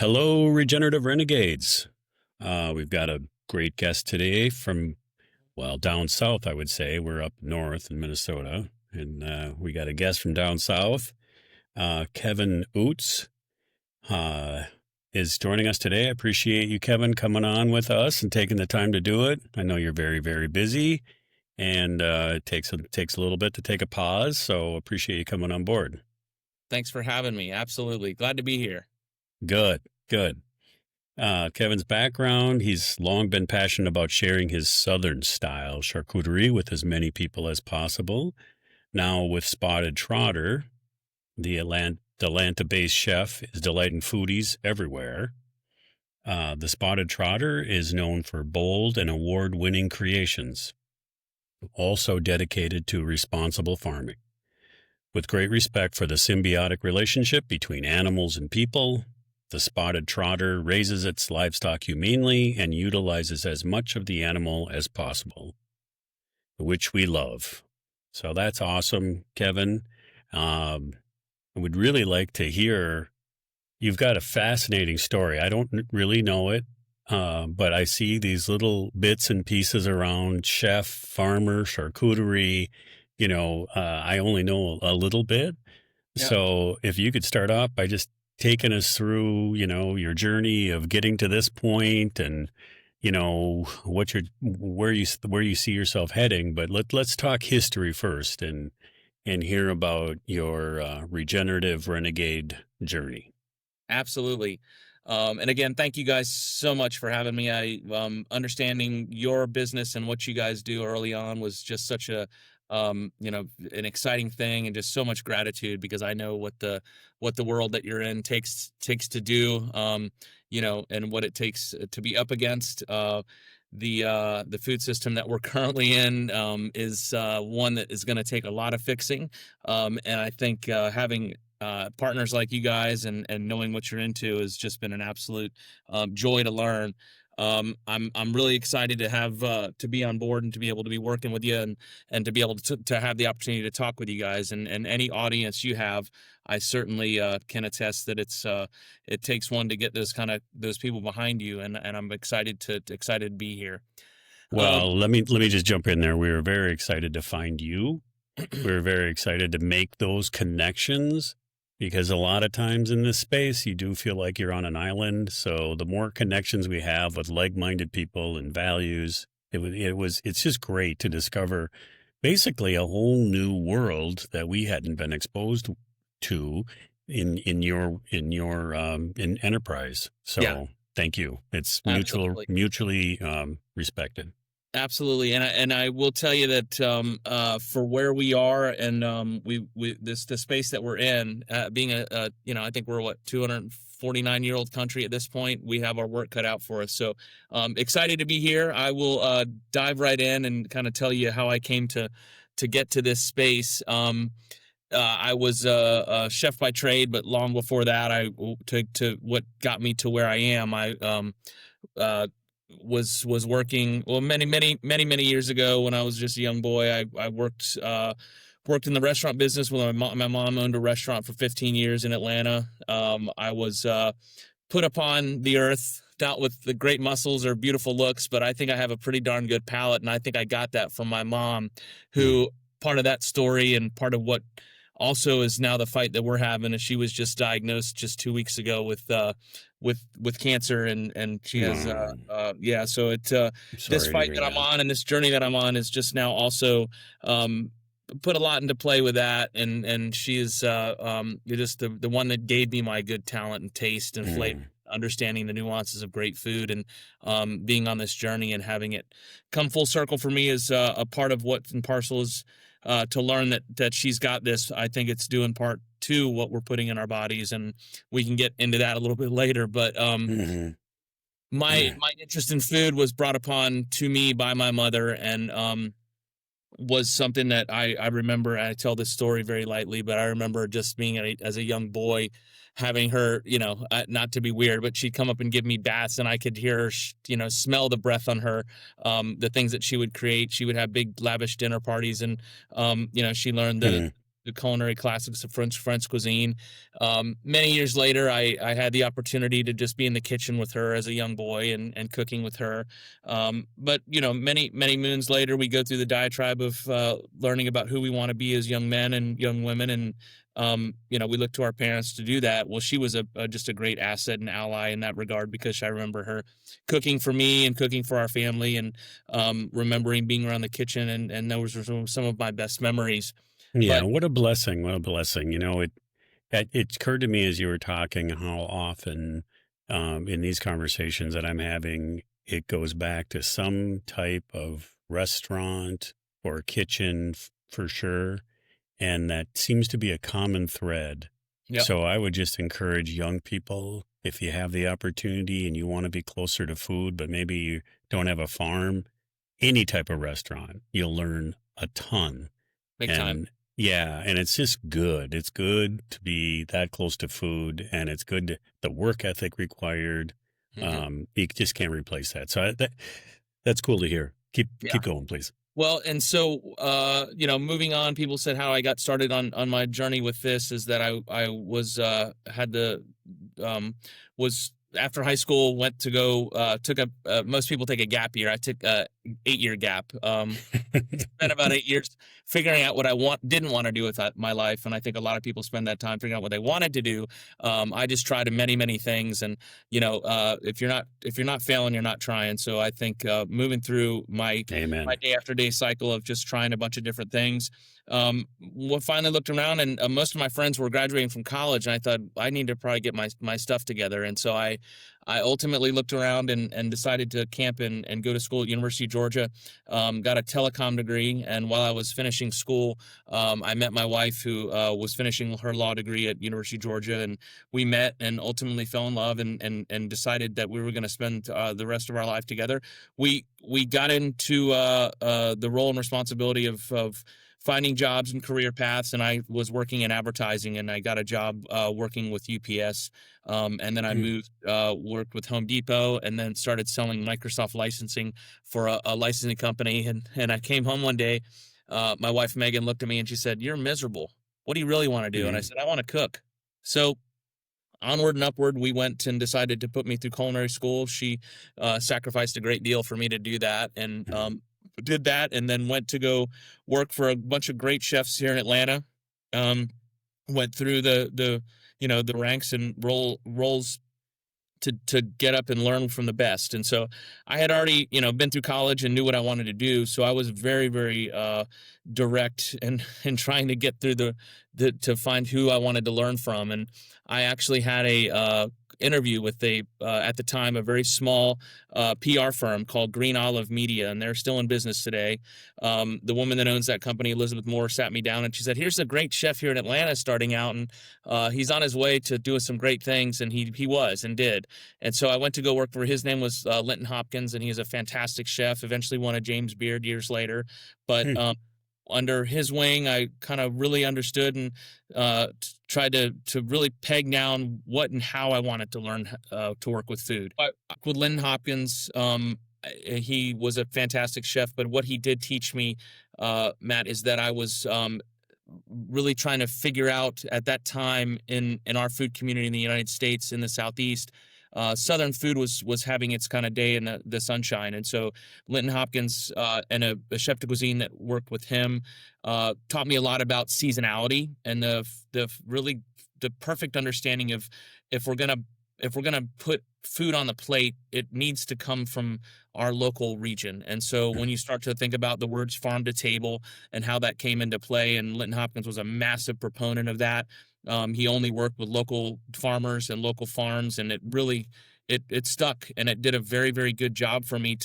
Hello, Regenerative Renegades. We've got a great guest today from, well, down south, I would say. We're up north in Minnesota, and we got a guest from down south. Kevin Ouzts is joining us today. I appreciate you, Kevin, coming on with us and taking the time to do it. I know you're very, very busy, and it takes a little bit to take a pause, so appreciate you coming on board. Thanks for having me. Absolutely. Glad to be here. Good, good. Kevin's background, he's long been passionate about sharing his Southern style charcuterie with as many people as possible. Now with Spotted Trotter, the Atlanta-based chef is delighting foodies everywhere. The Spotted Trotter is known for bold and award-winning creations, also dedicated to responsible farming. With great respect for the symbiotic relationship between animals and people, the Spotted Trotter raises its livestock humanely and utilizes as much of the animal as possible, which we love. So that's awesome, Kevin. I would really like to hear, you've got a fascinating story. I don't really know it, but I see these little bits and pieces around chef, farmer, charcuterie. I only know a little bit. Yeah. So if you could start off by just taking us through, your journey of getting to this point and, where you see yourself heading. But let's talk history first and hear about your regenerative renegade journey. Absolutely. And again, thank you guys so much for having me. Understanding your business and what you guys do early on was just such an exciting thing, and just so much gratitude, because I know what the world that you're in takes to do, and what it takes to be up against. The food system that we're currently in is one that is going to take a lot of fixing. And I think having partners like you guys and knowing what you're into has just been an absolute joy to learn. I'm really excited to have to be on board and to be able to be working with you and to be able to have the opportunity to talk with you guys, and any audience you have. I certainly can attest that it takes one to get those people behind you, and I'm excited to be here. Well, let me just jump in there. We were very excited to find you. We were very excited to make those connections, because a lot of times in this space, you do feel like you're on an island. So the more connections we have with like-minded people and values, it's just great to discover basically a whole new world that we hadn't been exposed to in enterprise. So Yeah. Thank you. It's Absolutely. mutually respected. Absolutely, and I will tell you that for where we are, and the space that we're in, being I think we're 249-year-old country at this point. We have our work cut out for us. So excited to be here. I will dive right in and kind of tell you how I came to get to this space. I was a chef by trade, but long before that, to what got me to where I am. I was working, well, many years ago when I was just a young boy. I worked in the restaurant business. When my mom owned a restaurant for 15 years in Atlanta. I was put upon the earth, not with the great muscles or beautiful looks, but I think I have a pretty darn good palate, and I think I got that from my mom, who part of that story and part of what also is now the fight that we're having is she was just diagnosed just 2 weeks ago with cancer, and she has so this fight that I'm on and this journey that I'm on is just now also put a lot into play with that, and she is just the one that gave me my good talent and taste and flavor, understanding the nuances of great food, and being on this journey and having it come full circle for me is a part of what and parcel is to learn that she's got this. I think it's due in part to what we're putting in our bodies, and we can get into that a little bit later. But my interest in food was brought upon to me by my mother, and was something that I remember. I tell this story very lightly, but I remember just being as a young boy, having her, not to be weird, but she'd come up and give me baths, and I could hear her, smell the breath on her, the things that she would create. She would have big lavish dinner parties, and, she learned the culinary classics of French cuisine. Many years later, I had the opportunity to just be in the kitchen with her as a young boy and cooking with her. But many moons later, we go through the diatribe of learning about who we want to be as young men and young women, and we look to our parents to do that. Well, she was just a great asset and ally in that regard, because I remember her cooking for me and cooking for our family, and remembering being around the kitchen, and those were some of my best memories. Yeah, But what a blessing! What a blessing! It occurred to me as you were talking how often in these conversations that I'm having, it goes back to some type of restaurant or kitchen for sure, and that seems to be a common thread. yeah, So I would just encourage young people, if you have the opportunity and you want to be closer to food, but maybe you don't have a farm, any type of restaurant, you'll learn a ton. big time. And yeah, and it's just good. It's good to be that close to food, and it's good the work ethic required. Mhm. You just can't replace that. So that's cool to hear. Yeah. Keep going, please. Well, and so moving on, people said how I got started on my journey with this is that I was had the was after high school, went to go took a most people take a gap year. I took a 8-year gap. Spent about 8 years figuring out what I didn't want to do with my life, and I think a lot of people spend that time figuring out what they wanted to do. I just tried many things, and if you're not failing, you're not trying. So I think moving through my Amen. day after day cycle of just trying a bunch of different things. Finally looked around, and most of my friends were graduating from college, and I thought I need to probably get my stuff together. And so I ultimately looked around and decided to camp and go to school at University of Georgia. Got a telecom degree, and while I was finishing school, I met my wife, who was finishing her law degree at University of Georgia, and we met and ultimately fell in love, and decided that we were going to spend the rest of our life together. We got into the role and responsibility of finding jobs and career paths, and I was working in advertising, and I got a job working with UPS, and then I Mm. moved, worked with Home Depot, and then started selling Microsoft licensing for a licensing company. And I came home one day, my wife Megan looked at me and she said, "You're miserable. What do you really want to do?" And I Mm. said, "I want to cook." So onward and upward, we went and decided to put me through culinary school. She sacrificed a great deal for me to do that, and did that, and then went to go work for a bunch of great chefs here in Atlanta. Um, Went through the ranks and roles to get up and learn from the best. And so I had already, been through college and knew what I wanted to do. So I was very, very direct and trying to get through the to find who I wanted to learn from. And I actually had a interview with at the time, a very small PR firm called Green Olive Media, and they're still in business today. The woman that owns that company, Elizabeth Moore, sat me down and she said, "Here's a great chef here in Atlanta starting out, and he's on his way to doing some great things." And he was and did. And so I went to go work for, his name was Linton Hopkins, and he's a fantastic chef, eventually won a James Beard years later. But Hmm. under his wing, I kind of really understood and tried to really peg down what and how I wanted to learn to work with food. With Linton Hopkins, he was a fantastic chef, but what he did teach me, Matt, is that I was really trying to figure out at that time in our food community in the United States, in the Southeast. Southern food was having its kind of day in the sunshine, and so Linton Hopkins and a chef de cuisine that worked with him taught me a lot about seasonality and the really the perfect understanding of if we're gonna if we're gonna put food on the plate, it needs to come from our local region. And so when you start to think about the words farm to table and how that came into play, and Linton Hopkins was a massive proponent of that. He only worked with local farmers and local farms, and it really it stuck, and it did a very, very good job for me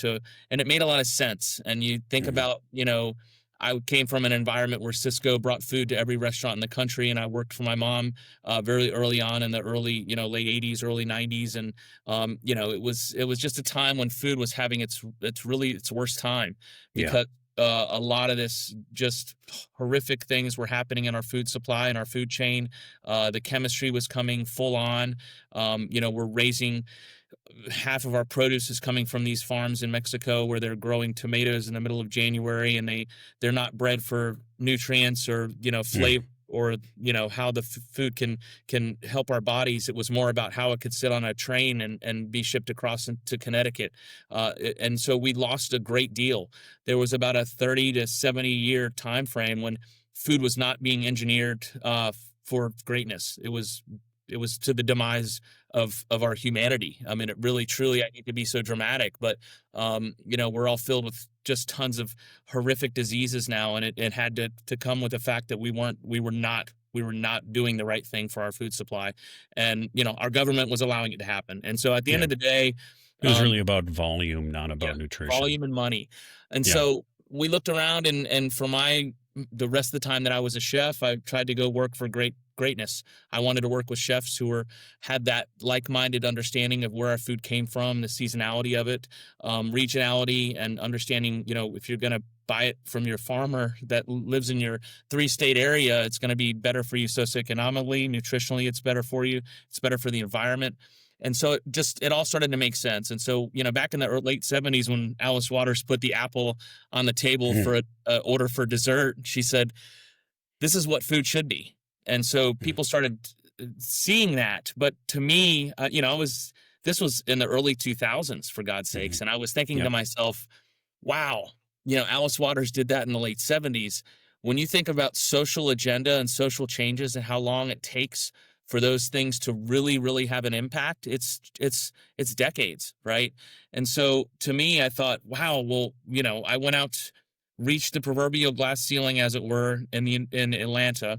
and it made a lot of sense. And you think Mhm. about, I came from an environment where Cisco brought food to every restaurant in the country, and I worked for my mom very early on in the early, late '80s, early '90s, and it was just a time when food was having its worst time, Yeah. because a lot of this just horrific things were happening in our food supply and our food chain. The chemistry was coming full on. We're raising half of our produce is coming from these farms in Mexico where they're growing tomatoes in the middle of January, and they're not bred for nutrients or Mm. flavor or how the food can help our bodies. It was more about how it could sit on a train and be shipped across to Connecticut. And so we lost a great deal. There was about a 30 to 70 year time frame when food was not being engineered for greatness. It was to the demise of our humanity. I mean, it really, truly, I hate to be so dramatic, but we're all filled with just tons of horrific diseases now, and it had to come with the fact that we were not doing the right thing for our food supply, and our government was allowing it to happen. And so at the end of the day, it was really about volume, not about nutrition. Volume and money. And Yeah. so we looked around, and for the rest of the time that I was a chef, I tried to go work for greatness. I wanted to work with chefs who had that like-minded understanding of where our food came from, the seasonality of it, regionality, and understanding, if you're going to buy it from your farmer that lives in your 3-state area, it's going to be better for you socioeconomically, nutritionally, it's better for you, it's better for the environment. And so it all started to make sense. And so, back in the late 70s, when Alice Waters put the apple on the table for an order for dessert, she said, "This is what food should be." And so people started seeing that. But to me, this was in the early 2000s, for God's sakes. And I was thinking to myself, wow, Alice Waters did that in the late 70s. When you think about social agenda and social changes and how long it takes for those things to really, really have an impact, it's decades, right? And so to me, I thought, wow, well, I went out, reached the proverbial glass ceiling, as it were, in Atlanta,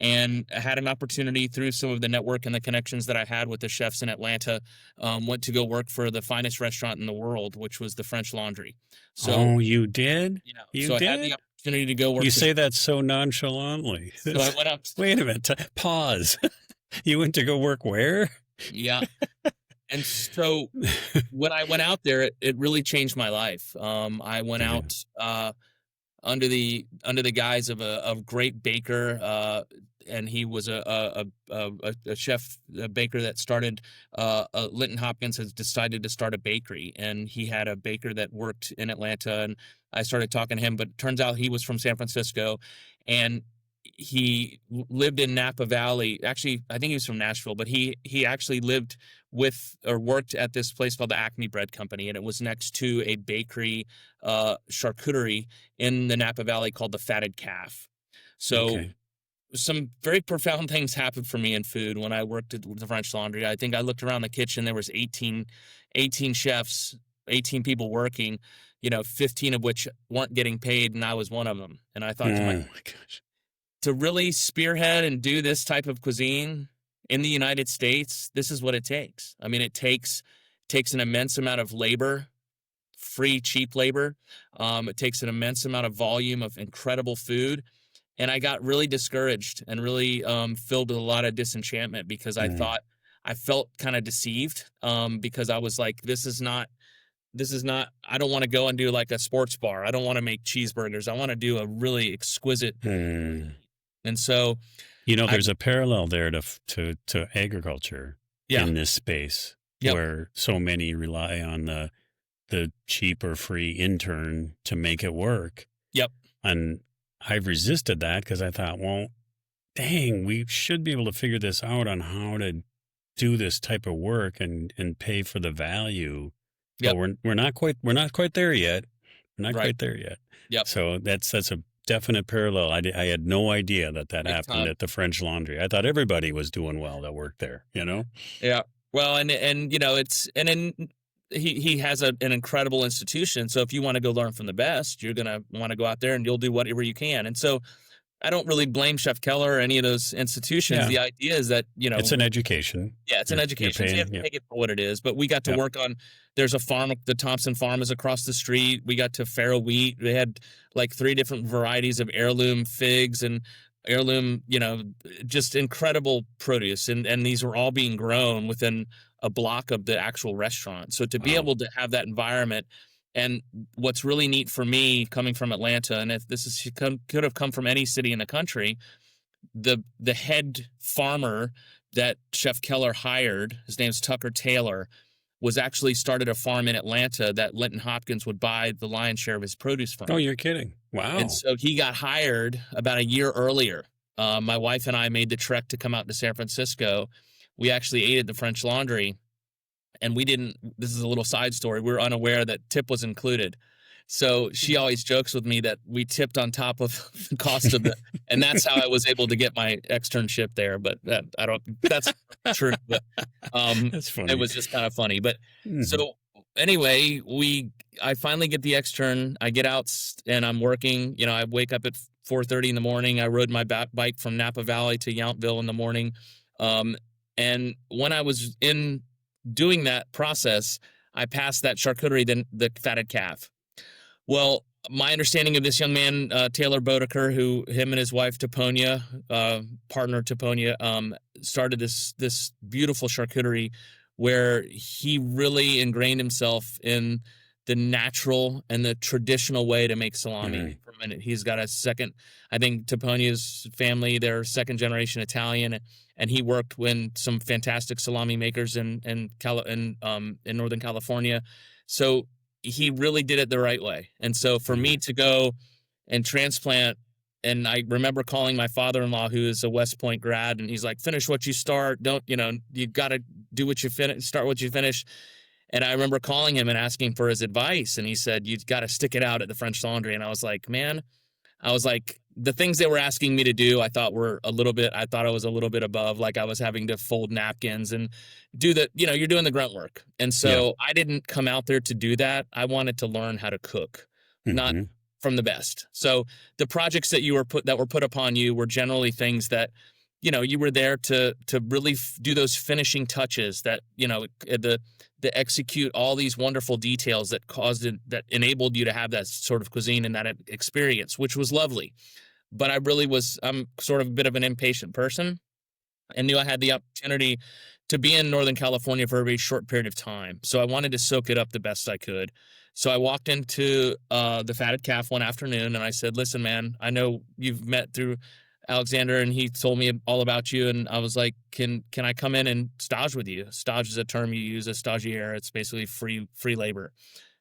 and I had an opportunity through some of the network and the connections that I had with the chefs in Atlanta, went to go work for the finest restaurant in the world, which was the French Laundry. So, you did? You so did? I had the opportunity to go work. You say that so nonchalantly. So I went up. Wait a minute. Pause. You went to go work where? Yeah. And so when I went out there, it really changed my life. I went out under the guise of a great baker, and he was a chef, a baker that started. Linton Hopkins has decided to start a bakery, and he had a baker that worked in Atlanta, and I started talking to him. But it turns out he was from San Francisco, and he lived in Napa Valley. Actually, I think he was from Nashville, but he actually lived with or worked at this place called the Acme Bread Company, and it was next to a bakery, charcuterie in the Napa Valley called the Fatted Calf. So some very profound things happened for me in food when I worked at the French Laundry. I think I looked around the kitchen, there was 18 chefs, 18 people working, 15 of which weren't getting paid, and I was one of them. And I thought, my gosh, to really spearhead and do this type of cuisine in the United States, this is what it takes. I mean, it takes an immense amount of labor, free, cheap labor. It takes an immense amount of volume of incredible food. And I got really discouraged and really filled with a lot of disenchantment because I felt kind of deceived, because I was like, this is not, I don't want to go and do like a sports bar. I don't want to make cheeseburgers. I want to do a really exquisite. And so, there's a parallel there to agriculture in this space where so many rely on the cheap or free intern to make it work. Yep. And I've resisted that because I thought, well, dang, we should be able to figure this out on how to do this type of work and pay for the value. Yep. But we're not quite there yet. We're not quite there yet. Yep. So that's a definite parallel. I had no idea that happened at the French Laundry. I thought everybody was doing well that worked there, Yeah. Well, and he has an incredible institution. So if you want to go learn from the best, you're going to want to go out there and you'll do whatever you can. And so I don't really blame Chef Keller or any of those institutions. Yeah. The idea is that, it's an education. Yeah, it's an education. So you have to take it for what it is. But we got to work on, there's a farm, the Thompson Farm is across the street. We got to farrow wheat. They had like 3 different varieties of heirloom figs and heirloom, just incredible produce. And these were all being grown within a block of the actual restaurant. So to be able to have that environment. And what's really neat for me coming from Atlanta, and if this could have come from any city in the country, the head farmer that Chef Keller hired, his name's Tucker Taylor, was actually started a farm in Atlanta that Linton Hopkins would buy the lion's share of his produce from. Oh, you're kidding. Wow. And so he got hired about a year earlier my wife and I made the trek to come out to San Francisco. We actually ate at the French Laundry, and this is a little side story. We were unaware that tip was included. So she always jokes with me that we tipped on top of the cost of and that's how I was able to get my externship there. But that's true. But, That's funny. it was just kind of funny. But Mhm. so anyway, I finally get the extern. I get out and I'm working. I wake up at 4:30 in the morning. I rode my bike from Napa Valley to Yountville in the morning. And when I was in doing that process, I passed that charcuterie, the fatted calf. Well, my understanding of this young man, Taylor Bodeker, him and his wife Toponia, partner Toponia, started this beautiful charcuterie where he really ingrained himself in the natural and the traditional way to make salami. For a minute, he's got a second. I think Toponia's family, they're second generation Italian, and he worked with some fantastic salami makers in Northern California. So he really did it the right way. And so for me to go and transplant, and I remember calling my father-in-law, who is a West Point grad, and he's like, finish what you start. You got to do what you finish, start what you finish. And I remember calling him and asking for his advice. And he said, you've got to stick it out at the French Laundry. And I was like, the things they were asking me to do, I thought I was a little bit above, like I was having to fold napkins and do you're doing the grunt work. And so I didn't come out there to do that. I wanted to learn how to cook, not from the best. So the projects that were put upon you were generally things that, you were there to really do those finishing touches that, to execute all these wonderful details that enabled you to have that sort of cuisine and that experience, which was lovely. But I'm sort of a bit of an impatient person and knew I had the opportunity to be in Northern California for a very short period of time. So I wanted to soak it up the best I could. So I walked into the Fatted Calf one afternoon and I said, listen, man, I know you've met through Alexander and he told me all about you. And I was like, can I come in and stage with you? Stage is a term you use, a stagiaire. It's basically free labor.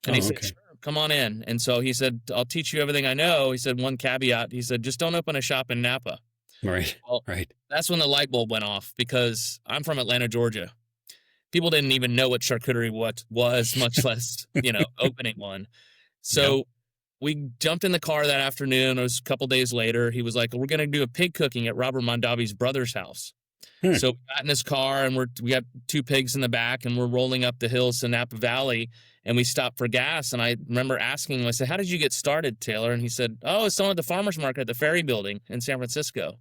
And he said, sure, come on in. And so he said, I'll teach you everything I know. He said, one caveat. He said, just don't open a shop in Napa. Right. Well, right. That's when the light bulb went off because I'm from Atlanta, Georgia. People didn't even know what charcuterie was, much less, opening one. So we jumped in the car that afternoon. It was a couple days later. He was like, we're going to do a pig cooking at Robert Mondavi's brother's house. So we got in his car and we got two pigs in the back and we're rolling up the hills to Napa Valley and we stopped for gas. And I remember asking him, I said, how did you get started, Taylor? And he said, it's someone at the farmer's market at the Ferry Building in San Francisco.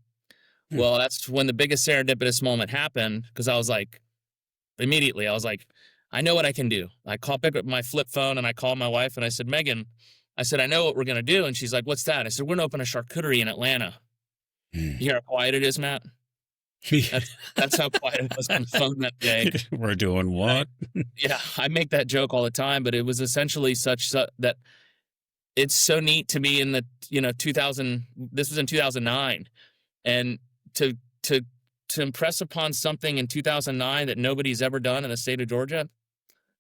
Well, that's when the biggest serendipitous moment happened because I was like, immediately, I know what I can do. I pick up my flip phone and I called my wife and I said, Megan, I know what we're going to do. And she's like, what's that? I said, we're going to open a charcuterie in Atlanta. You hear how quiet it is, Matt? That's how quiet it was on the phone that day. We're doing what? Yeah, I make that joke all the time, but it was essentially such that it's so neat to be in the 2000. This was in 2009, and to impress upon something in 2009 that nobody's ever done in the state of Georgia.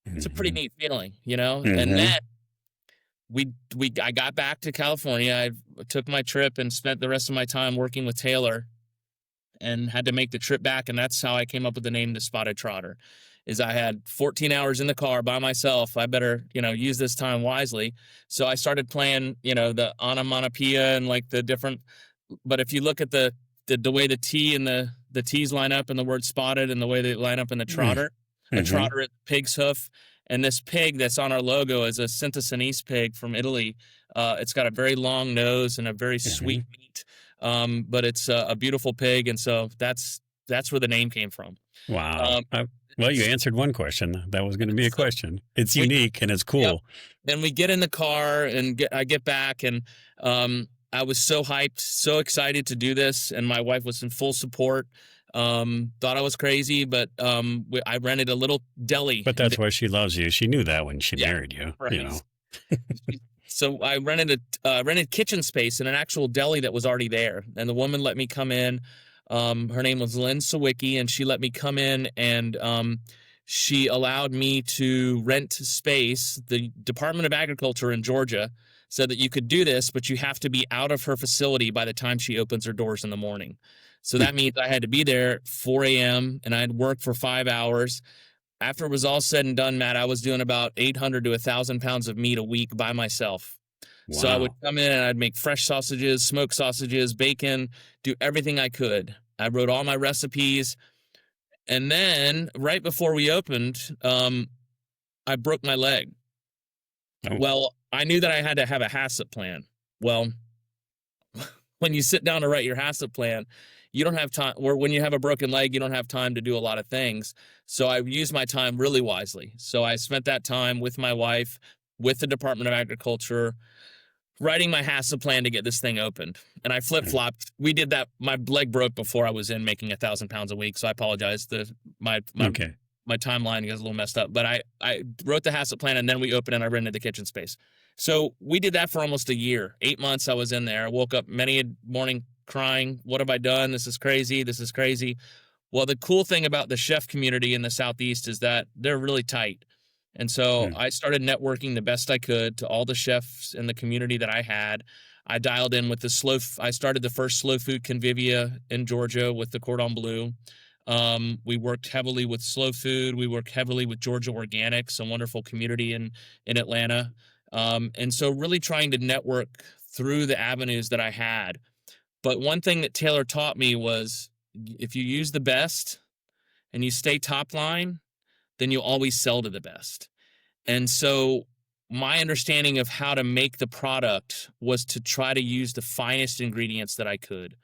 It's a pretty neat feeling, And then I got back to California. I took my trip and spent the rest of my time working with Taylor and had to make the trip back. And that's how I came up with the name, the Spotted Trotter, is I had 14 hours in the car by myself. I better, use this time wisely. So I started playing, the onomatopoeia and like the different, but if you look at the way the T and the T's line up and the word spotted and the way they line up in the trotter, a trotter at pig's hoof. And this pig that's on our logo is a Cinta pig from Italy. It's got a very long nose and a very sweet meat. But it's a beautiful pig, and so that's where the name came from. Wow. Well, you answered one question. That was going to be a question. It's unique and it's cool. Yep. Then we get in the car and I get back, and I was so hyped, so excited to do this, and my wife was in full support. Thought I was crazy, but I rented a little deli. But that's why she loves you. She knew that when she married you. Right. So I rented kitchen space in an actual deli that was already there. And the woman let me come in. Her name was Lynn Sawicki, and she let me come in and she allowed me to rent space. The Department of Agriculture in Georgia said that you could do this, but you have to be out of her facility by the time she opens her doors in the morning. So that means I had to be there 4 a.m. and I'd work for 5 hours. After it was all said and done, Matt, I was doing about 800 to 1,000 pounds of meat a week by myself. Wow. So I would come in and I'd make fresh sausages, smoked sausages, bacon, do everything I could. I wrote all my recipes. And then right before we opened, I broke my leg. Oh. Well, I knew that I had to have a HACCP plan. Well, when you sit down to write your HACCP plan, you don't have time, or when you have a broken leg, you don't have time to do a lot of things. So I used my time really wisely. So I spent that time with my wife, with the Department of Agriculture, writing my HACCP plan to get this thing opened. And I flip-flopped. We did that. My leg broke before I was in making 1,000 pounds a week. So I apologize. My timeline gets a little messed up. But I wrote the HACCP plan, and then we opened and I rented the kitchen space. So we did that for almost a year. 8 months I was in there. I woke up many a morning crying, what have I done? This is crazy. This is crazy. Well, the cool thing about the chef community in the Southeast is that they're really tight. And so I started networking the best I could to all the chefs in the community that I had. I dialed in with I started the first slow food convivia in Georgia with the Cordon Bleu. We worked heavily with slow food. We worked heavily with Georgia Organics, a wonderful community in Atlanta. And so really trying to network through the avenues that I had. But one thing that Taylor taught me was if you use the best and you stay top line, then you'll always sell to the best. And so my understanding of how to make the product was to try to use the finest ingredients that I could.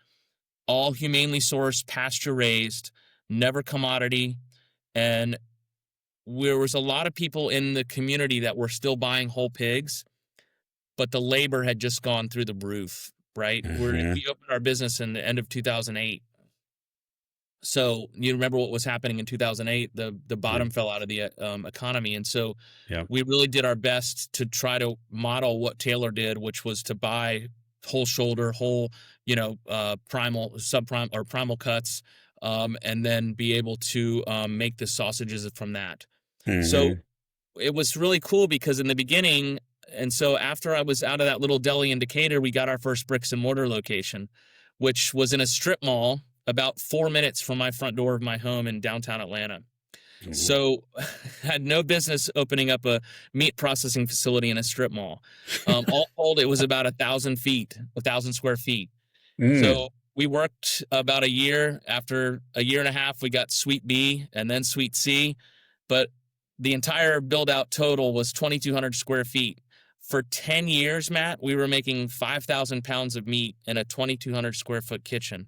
All humanely sourced, pasture raised, never commodity. And there was a lot of people in the community that were still buying whole pigs, but the labor had just gone through the roof, right? We opened our business in the end of 2008. So you remember what was happening in 2008, the bottom fell out of the economy. And so we really did our best to try to model what Taylor did, which was to buy whole shoulder, whole, primal, subprime or primal cuts, and then be able to make the sausages from that. So it was really cool because in the beginning, and so after I was out of that little deli in Decatur, we got our first bricks and mortar location, which was in a strip mall about 4 minutes from my front door of my home in downtown Atlanta. So had no business opening up a meat processing facility in a strip mall. All told, it was about 1,000 square feet. So we worked about a year. After a year and a half, we got Suite B and then Suite C. But the entire build out total was 2,200 square feet. For 10 years, Matt, we were making 5,000 pounds of meat in a 2,200 square foot kitchen.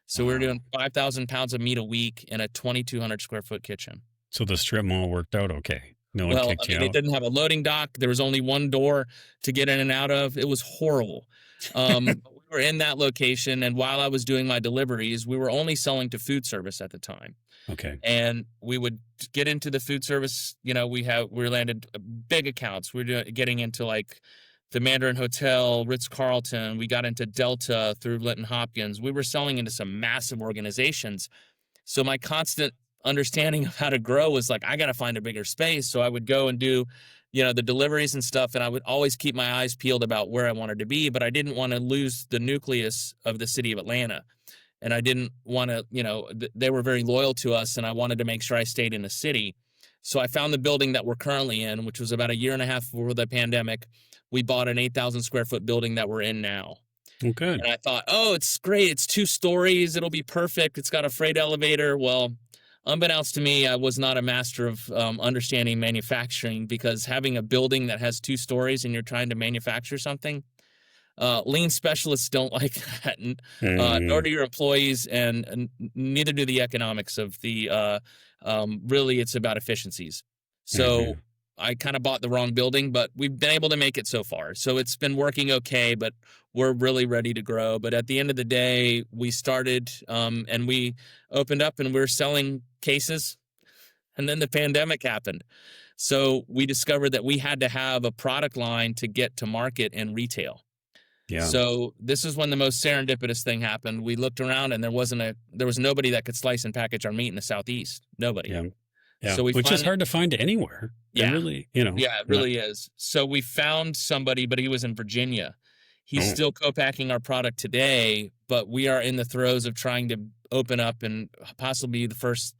So we were doing 5,000 pounds of meat a week in a 2,200 square foot kitchen. So the strip mall worked out okay. No one kicked you out. It didn't have a loading dock. There was only one door to get in and out of. It was horrible. We were in that location, and while I was doing my deliveries, we were only selling to food service at the time. Okay. And we would get into the food service. We landed big accounts. We were getting into like the Mandarin Hotel, Ritz-Carlton. We got into Delta through Linton Hopkins. We were selling into some massive organizations. So my constant understanding of how to grow was like, I got to find a bigger space. So I would go and do, the deliveries and stuff. And I would always keep my eyes peeled about where I wanted to be, but I didn't want to lose the nucleus of the city of Atlanta. And I didn't want to, they were very loyal to us, and I wanted to make sure I stayed in the city. So I found the building that we're currently in, which was about a year and a half before the pandemic. We bought an 8,000 square foot building that we're in now. Okay. And I thought, it's great. It's 2 stories. It'll be perfect. It's got a freight elevator. Well, unbeknownst to me, I was not a master of understanding manufacturing, because having a building that has 2 stories and you're trying to manufacture something, lean specialists don't like that, nor do your employees, and neither do the economics of the, really it's about efficiencies. So I kind of bought the wrong building, but we've been able to make it so far. So it's been working okay, but we're really ready to grow. But at the end of the day, we started and we opened up and we were selling cases, and then the pandemic happened. So we discovered that we had to have a product line to get to market in retail. Yeah. So this is when the most serendipitous thing happened. We looked around and there was nobody that could slice and package our meat in the Southeast. Nobody. Yeah. Yeah. So we Which is finally, hard to find anywhere. It yeah, really, you know, yeah, it not, really is. So we found somebody, but he was in Virginia. He's oh, still co-packing our product today, but we are in the throes of trying to open up and possibly be the first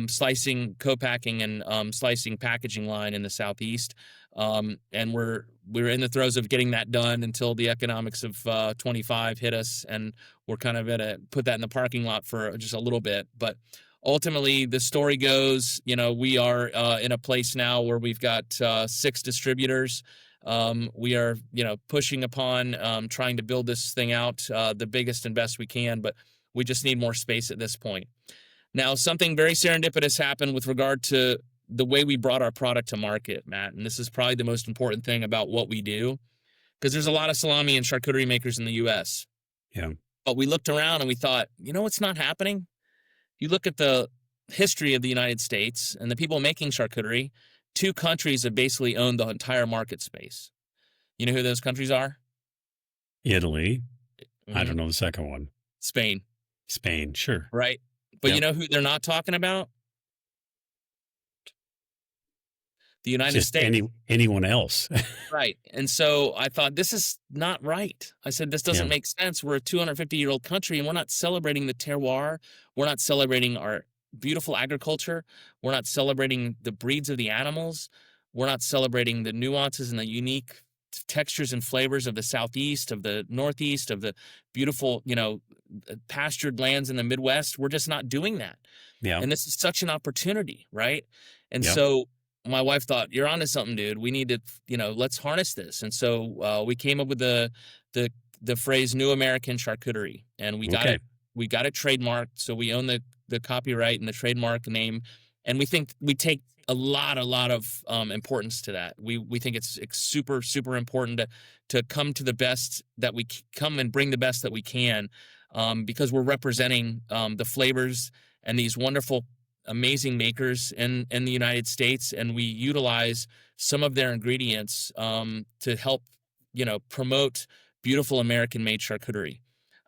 slicing, co-packing, and slicing packaging line in the Southeast. And we're in the throes of getting that done until the economics of 25 hit us, and we're kind of put that in the parking lot for just a little bit. But ultimately, the story goes, we are in a place now where we've got 6 distributors. We are, pushing upon trying to build this thing out the biggest and best we can, but we just need more space at this point. Now, something very serendipitous happened with regard to the way we brought our product to market, Matt, and this is probably the most important thing about what we do, because there's a lot of salami and charcuterie makers in the U.S. yeah. But we looked around and we thought, what's not happening? You look at the history of the United States and the people making charcuterie, 2 countries have basically owned the entire market space. You know who those countries are? Italy. I Mhm. don't know the second one. Spain, Spain. Sure. right? But you Yep. know who they're not talking about? The United Just States. anyone else. Right. And so I thought, this is not right. I said, this doesn't Yeah. make sense. We're a 250-year-old country, and we're not celebrating the terroir. We're not celebrating our beautiful agriculture. We're not celebrating the breeds of the animals. We're not celebrating the nuances and the unique textures and flavors of the Southeast, of the Northeast, of the beautiful, pastured lands in the Midwest. We're just not doing that. Yeah. And this is such an opportunity, right? And Yep. so my wife thought, you're onto something, dude. We need to, let's harness this. And so we came up with the phrase "New American Charcuterie," and we got Okay. it trademarked. So we own the copyright and the trademark name, and we think we take a lot of importance to that. We think it's super super important to come to the best that we come and bring the best that we can, because we're representing the flavors and these wonderful, amazing makers in the United States, and we utilize some of their ingredients to help promote beautiful American-made charcuterie.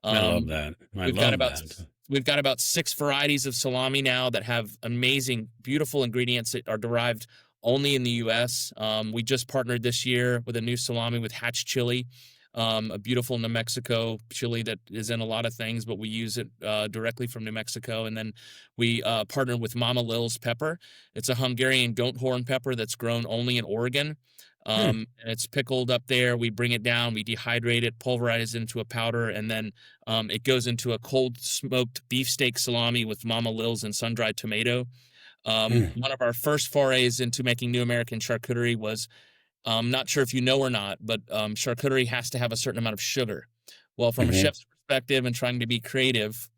I love that. I We've got love about that. we've got about 6 varieties of salami now that have amazing, beautiful ingredients that are derived only in the U.S. We just partnered this year with a new salami with Hatch chili, a beautiful New Mexico chili that is in a lot of things, but we use it directly from New Mexico. And then we partnered with Mama Lil's pepper. It's a Hungarian goat horn pepper that's grown only in Oregon. And it's pickled up there. We bring it down, we dehydrate it, pulverize it into a powder, and then it goes into a cold smoked beefsteak salami with Mama Lil's and sun-dried tomato. One of our first forays into making New American charcuterie was, not sure if you know or not, but charcuterie has to have a certain amount of sugar. Well, from a Mhm. chef's perspective and trying to be creative,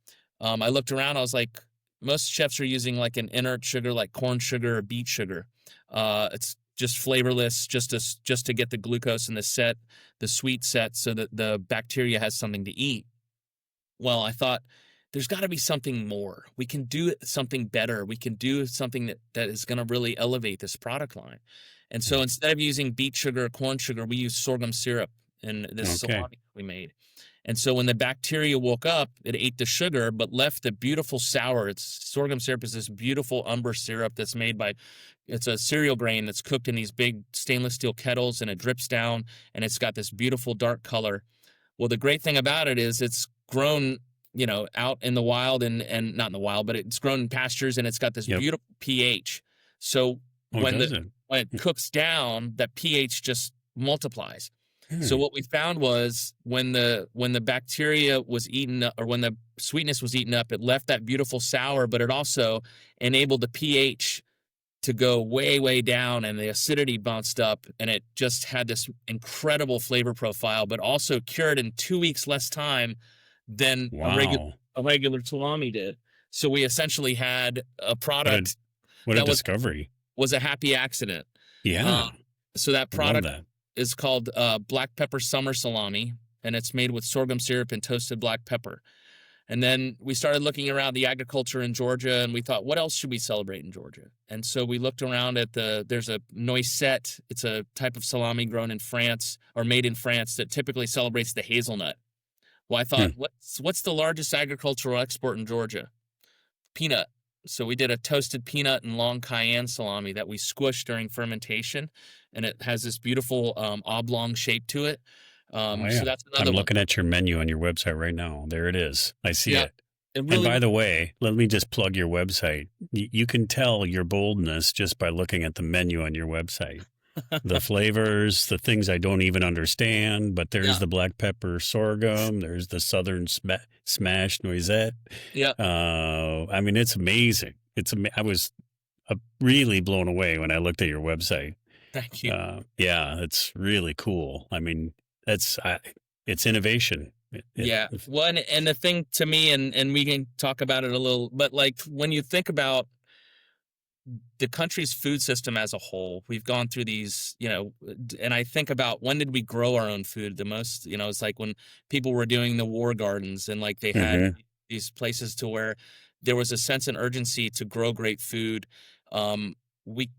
I looked around, I was like, most chefs are using like an inert sugar like corn sugar or beet sugar. It's just flavorless, just to get the glucose and the sweet set, so that the bacteria has something to eat. Well, I thought, there's got to be something more. We can do something better. We can do something that is going to really elevate this product line. And so instead of using beet sugar or corn sugar, we use sorghum syrup in this Okay. salami we made. And so when the bacteria woke up, it ate the sugar but left the beautiful sour. Sorghum syrup is this beautiful umber syrup that's made by, it's a cereal grain that's cooked in these big stainless steel kettles, and it drips down, and it's got this beautiful dark color. Well, the great thing about it is it's grown, out in the wild, and not in the wild, but it's grown in pastures, and it's got this Yep. beautiful pH. So Oh, when does it? when it cooks down, that pH just multiplies. So Hmm. what we found was when the bacteria was eaten up, or when the sweetness was eaten up, it left that beautiful sour, but it also enabled the pH to go way, way down, and the acidity bounced up, and it just had this incredible flavor profile, but also cured in 2 weeks less time than Wow. a regular salami did. So we essentially had a What a product what a that discovery. was a happy accident. Yeah. So that I love product that. is called black pepper summer salami, and it's made with sorghum syrup and toasted black pepper. And then we started looking around the agriculture in Georgia, and we thought, what else should we celebrate in Georgia? And so we looked around at there's a noisette. It's a type of salami grown in France, or made in France, that typically celebrates the hazelnut. Well, I thought, what's the largest agricultural export in Georgia? Peanut. So we did a toasted peanut and long cayenne salami that we squished during fermentation, and it has this beautiful oblong shape to it. Oh, So yeah. that's I'm another one. looking at your menu on your website right now. There it is. I see Yeah, it. it And really. by the way, let me just plug your website. You can tell your boldness just by looking at the menu on your website. The flavors, the things I don't even understand, but there's Yeah, the black pepper sorghum, there's the southern smashed noisette. yeah. I mean, it's amazing. I was really blown away when I looked at your website. Thank you. Yeah, it's really cool. I mean, it's innovation. Yeah. Well, and the thing to me, and we can talk about it a little, but like when you think about the country's food system as a whole, we've gone through these, and I think about when did we grow our own food the most? It's like when people were doing the war gardens and like they had Hmm. these places to where there was a sense and urgency to grow great food. Um, we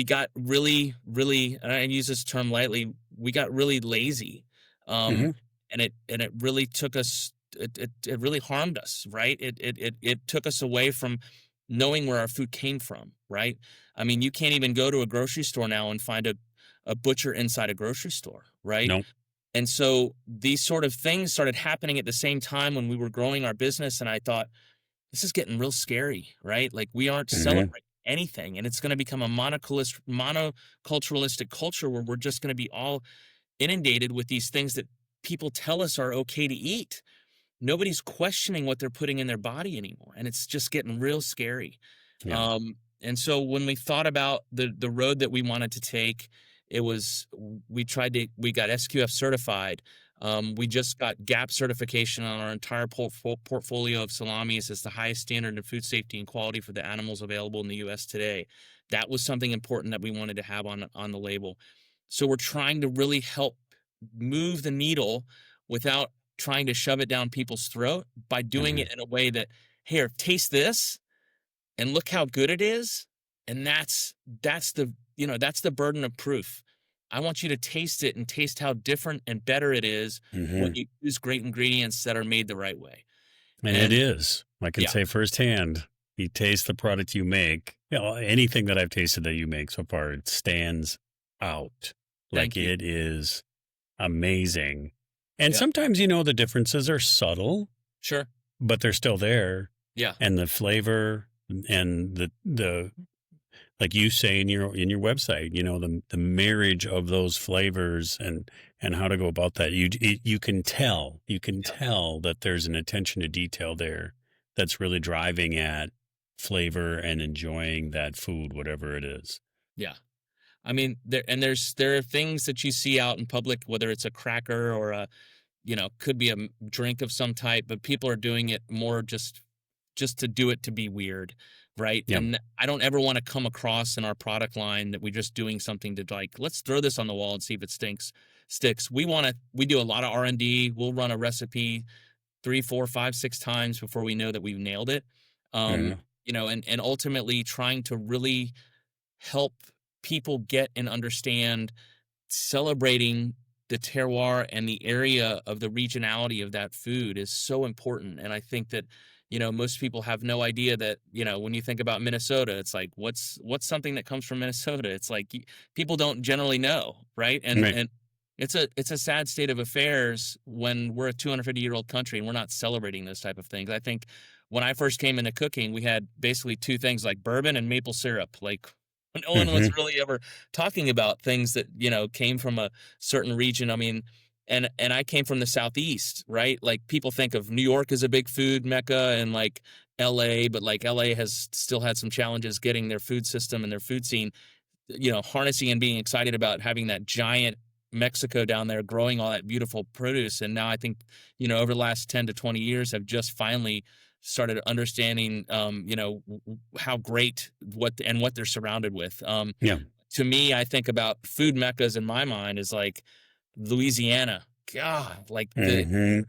got really, really, and I use this term lightly, we got really lazy. Um, Hmm. and it really took us, it really harmed us, right? It took us away from knowing where our food came from, right? I mean, you can't even go to a grocery store now and find a butcher inside a grocery store, right? No. And so these sort of things started happening at the same time when we were growing our business. And I thought, this is getting real scary, right? Like we aren't Hmm. celebrating anything. And it's going to become a monoculturalistic culture where we're just going to be all inundated with these things that people tell us are okay to eat. Nobody's questioning what they're putting in their body anymore, and it's just getting real scary. Yeah. And so when we thought about the road that we wanted to take, it was we got SQF certified. We just got GAP certification on our entire portfolio of salamis as the highest standard in food safety and quality for the animals available in the U.S. today. That was something important that we wanted to have on the label. So we're trying to really help move the needle without trying to shove it down people's throat by doing Hmm. it in a way that, here, taste this and look how good it is. And that's the burden of proof. I want you to taste it and taste how different and better it is when Hmm. you use great ingredients that are made the right way. And it And is. I can yeah, say firsthand, you taste the product you make. Anything that I've tasted that you make so far, it stands out. Like thank you. it is amazing. And Yeah, sometimes, the differences are subtle, sure. but they're still there. Yeah, And the flavor and the like you say in your website, the marriage of those flavors and how to go about that. You can tell that there's an attention to detail there that's really driving at flavor and enjoying that food, whatever it is. yeah. I mean, there are things that you see out in public, whether it's a cracker or could be a drink of some type, but people are doing it more just to do it to be weird, right? Yeah. And I don't ever want to come across in our product line that we're just doing something to like, let's throw this on the wall and see if it sticks. We do a lot of R&D. We'll run a recipe 3, 4, 5, 6 times before we know that we've nailed it. Yeah. And ultimately trying to really help people get and understand celebrating the terroir and the area of the regionality of that food is so important. And I think that, most people have no idea that, when you think about Minnesota, it's like, what's something that comes from Minnesota? It's like people don't generally know, right? And Right. and it's a sad state of affairs when we're a 250-year-old country and we're not celebrating those type of things. I think when I first came into cooking, we had basically two things like bourbon and maple syrup. Like no one was Hmm. really ever talking about things that, came from a certain region. I mean, and I came from the Southeast, right? Like people think of New York as a big food mecca and like LA, but like LA has still had some challenges getting their food system and their food scene, harnessing and being excited about having that giant Mexico down there growing all that beautiful produce. And now I think, over the last 10 to 20 years have just finally started understanding, how great what they're surrounded with. Yeah. To me, I think about food meccas in my mind is like Louisiana. God, like the Hmm.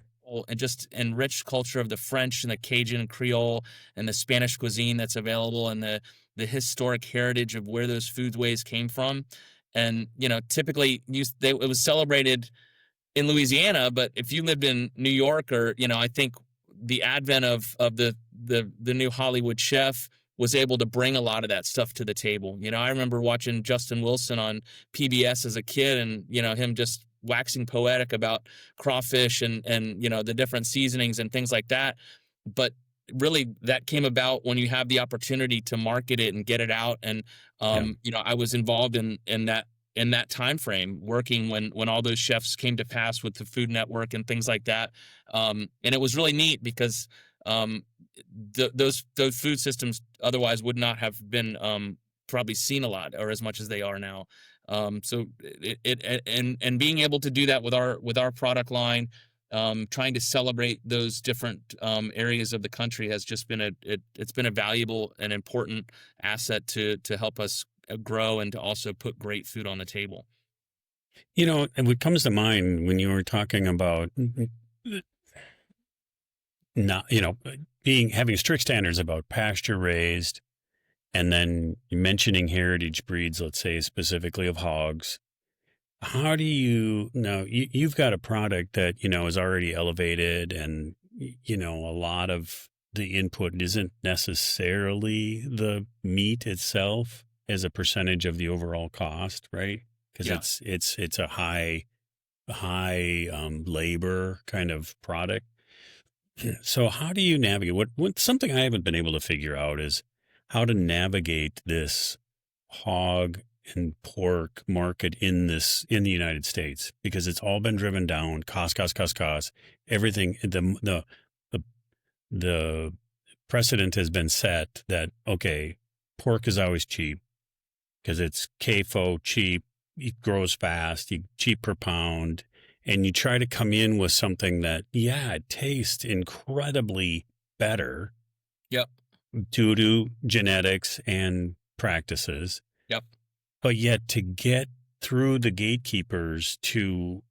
and just enriched culture of the French and the Cajun and Creole and the Spanish cuisine that's available and the historic heritage of where those foodways came from. And typically it was celebrated in Louisiana, but if you lived in New York or I think the advent of the new Hollywood chef was able to bring a lot of that stuff to the table. I remember watching Justin Wilson on PBS as a kid, and him just waxing poetic about crawfish and the different seasonings and things like that. But really, that came about when you have the opportunity to market it and get it out. And Yeah. I was involved in that time frame, working when all those chefs came to pass with the Food Network and things like that. And it was really neat because those food systems otherwise would not have been probably seen a lot or as much as they are now. So and being able to do that with our product line, trying to celebrate those different areas of the country has just been it's been a valuable and important asset to help us grow and to also put great food on the table. And what comes to mind when you were talking about not, having strict standards about pasture raised, and then mentioning heritage breeds, let's say specifically of hogs. How do you've got a product that, is already elevated, and, a lot of the input isn't necessarily the meat itself as a percentage of the overall cost, right? Because Yeah. it's a high labor kind of product. So how do you navigate what something I haven't been able to figure out is how to navigate this hog and pork market in the United States, because it's all been driven down, cost, everything. The precedent has been set that, okay, pork is always cheap because it's CAFO cheap, it grows fast, cheap per pound. And you try to come in with something that, it tastes incredibly better Yep. due to genetics and practices. Yep. But yet to get through the gatekeepers to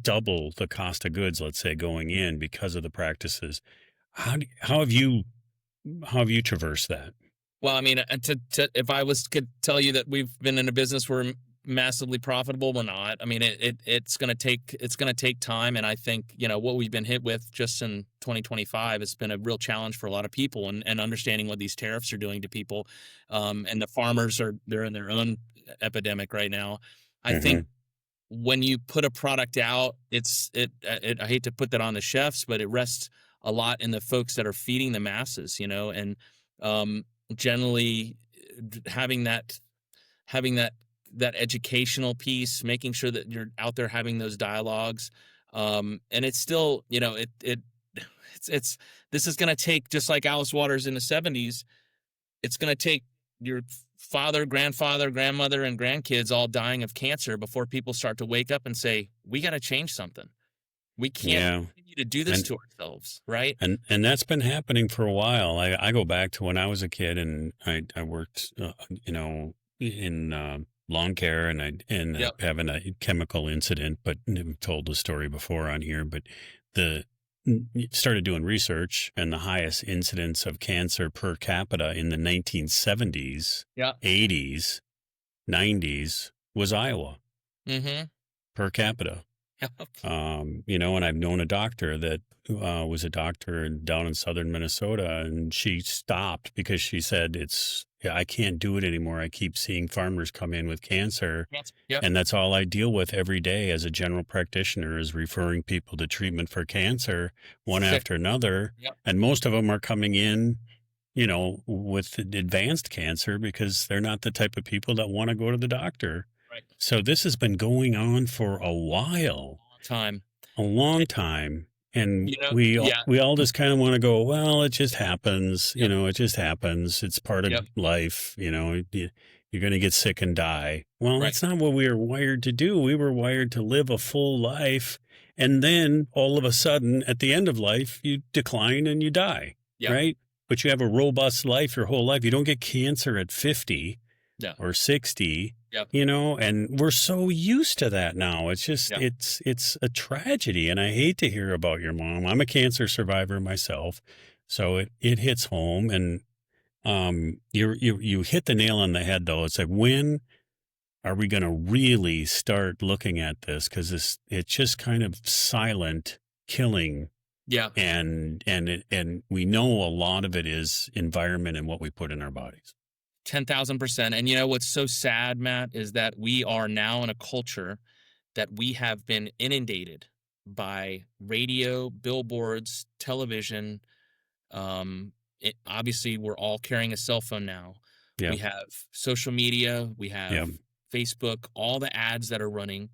double the cost of goods, let's say, going in because of the practices, how have you traversed that? Well, I mean, if I could tell you that we've been in a business where we're massively profitable, we're not. I mean, it's going to take time, and I think what we've been hit with just in 2025 has been a real challenge for a lot of people, and understanding what these tariffs are doing to people, and the farmers they're in their own epidemic right now. I think when you put a product out, I hate to put that on the chefs, but it rests a lot in the folks that are feeding the masses, and generally having that educational piece, making sure that you're out there having those dialogues. And it's still, it's this is going to take, just like Alice Waters in the 70s, it's going to take your father, grandfather, grandmother, and grandkids all dying of cancer before people start to wake up and say, we got to change something. We can't continue to do this to ourselves, right? And that's been happening for a while. I go back to when I was a kid, and I worked, in lawn care, and Yep. having a chemical incident, but I've told the story before on here. But started doing research, and the highest incidence of cancer per capita in the 1970s, Yeah. 80s, 90s was Iowa per capita. And I've known a doctor that was a doctor down in southern Minnesota, and she stopped because she said, I can't do it anymore. I keep seeing farmers come in with cancer, Yep. and that's all I deal with every day as a general practitioner, is referring people to treatment for cancer one after another. Yep. And most of them are coming in, with advanced cancer because they're not the type of people that want to go to the doctor. Right. So this has been going on for a while. A long time. And we all just kind of want to go, well, it just happens. It just happens. It's part of life. You're going to get sick and die. Well, that's not what we were wired to do. We were wired to live a full life. And then all of a sudden, at the end of life, you decline and you die. Right? But you have a robust life your whole life. You don't get cancer at 50 or 60. And we're so used to that now. It's just, it's a tragedy. And I hate to hear about your mom. I'm a cancer survivor myself. So it hits home, and you hit the nail on the head, though. It's like, when are we going to really start looking at this? Because it's just kind of silent killing Yeah. And we know a lot of it is environment and what we put in our bodies. 10,000%. And you know what's so sad, Matt, is that we are now in a culture that we have been inundated by radio, billboards, television. Obviously, we're all carrying a cell phone now. Yeah. We have social media, we have Yeah. Facebook, all the ads that are running,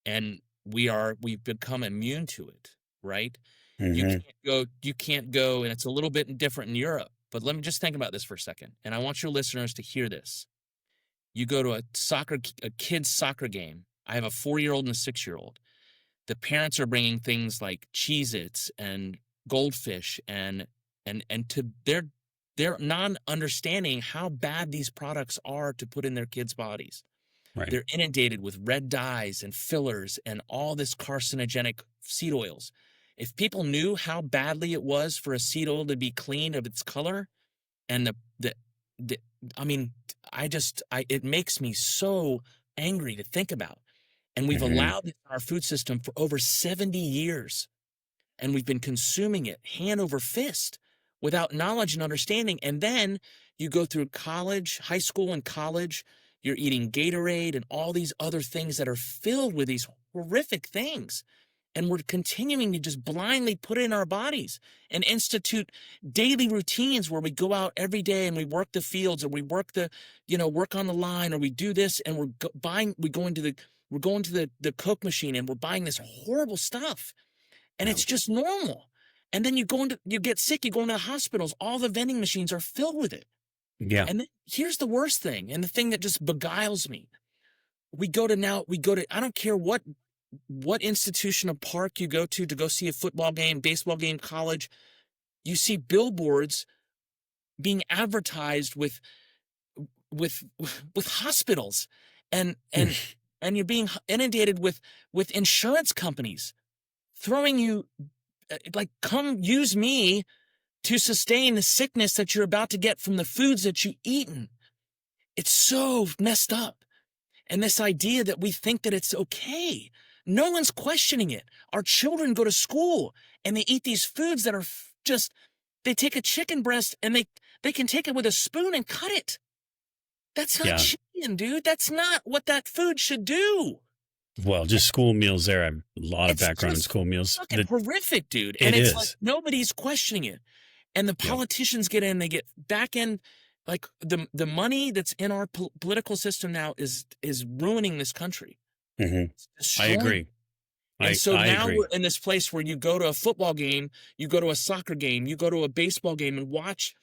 and we've become immune to it, right? Mm-hmm. You can't go, and it's a little bit different in Europe. But let me just think about this for a second, and I want your listeners to hear this. You go to a kid's soccer game. I have a 4-year-old and a 6-year-old. The parents are bringing things like Cheez-Its and goldfish and to they're not understanding how bad these products are to put in their kids' bodies. Right. They're inundated with red dyes and fillers and all this carcinogenic seed oils. If people knew how badly it was for a seed oil to be clean of its color, and the I mean, it makes me so angry to think about. And we've Mm-hmm. allowed it in our food system for over 70 years. And we've been consuming it hand over fist without knowledge and understanding. And then you go through college, high school and college, you're eating Gatorade and all these other things that are filled with these horrific things. And we're continuing to just blindly put it in our bodies and institute daily routines where we go out every day and we work the fields, or we work work on the line, or we do this, and we're going to the Coke machine and we're buying this horrible stuff. And it's just normal. And then you get sick, you go into the hospitals, all the vending machines are filled with it. Yeah. And then here's the worst thing, and the thing that just beguiles me. We go to, I don't care what institution or park you go go see a football game, baseball game, college, you see billboards being advertised with hospitals and you're being inundated with insurance companies throwing you like, come use me to sustain the sickness that you're about to get from the foods that you've eaten. It's so messed up. And this idea that we think that it's okay. No one's questioning it. Our children go to school and they eat these foods that are they take a chicken breast and they can take it with a spoon and cut it. That's not chicken, dude. That's not what that food should do. Well, just school meals there. I have a lot of background in school meals. Fucking horrific, dude. And it's like nobody's questioning it. And the politicians get in, they get back in, like the money that's in our political system now is ruining this country. Mm-hmm. I agree. And so now we're in this place where you go to a football game, you go to a soccer game, you go to a baseball game and watch.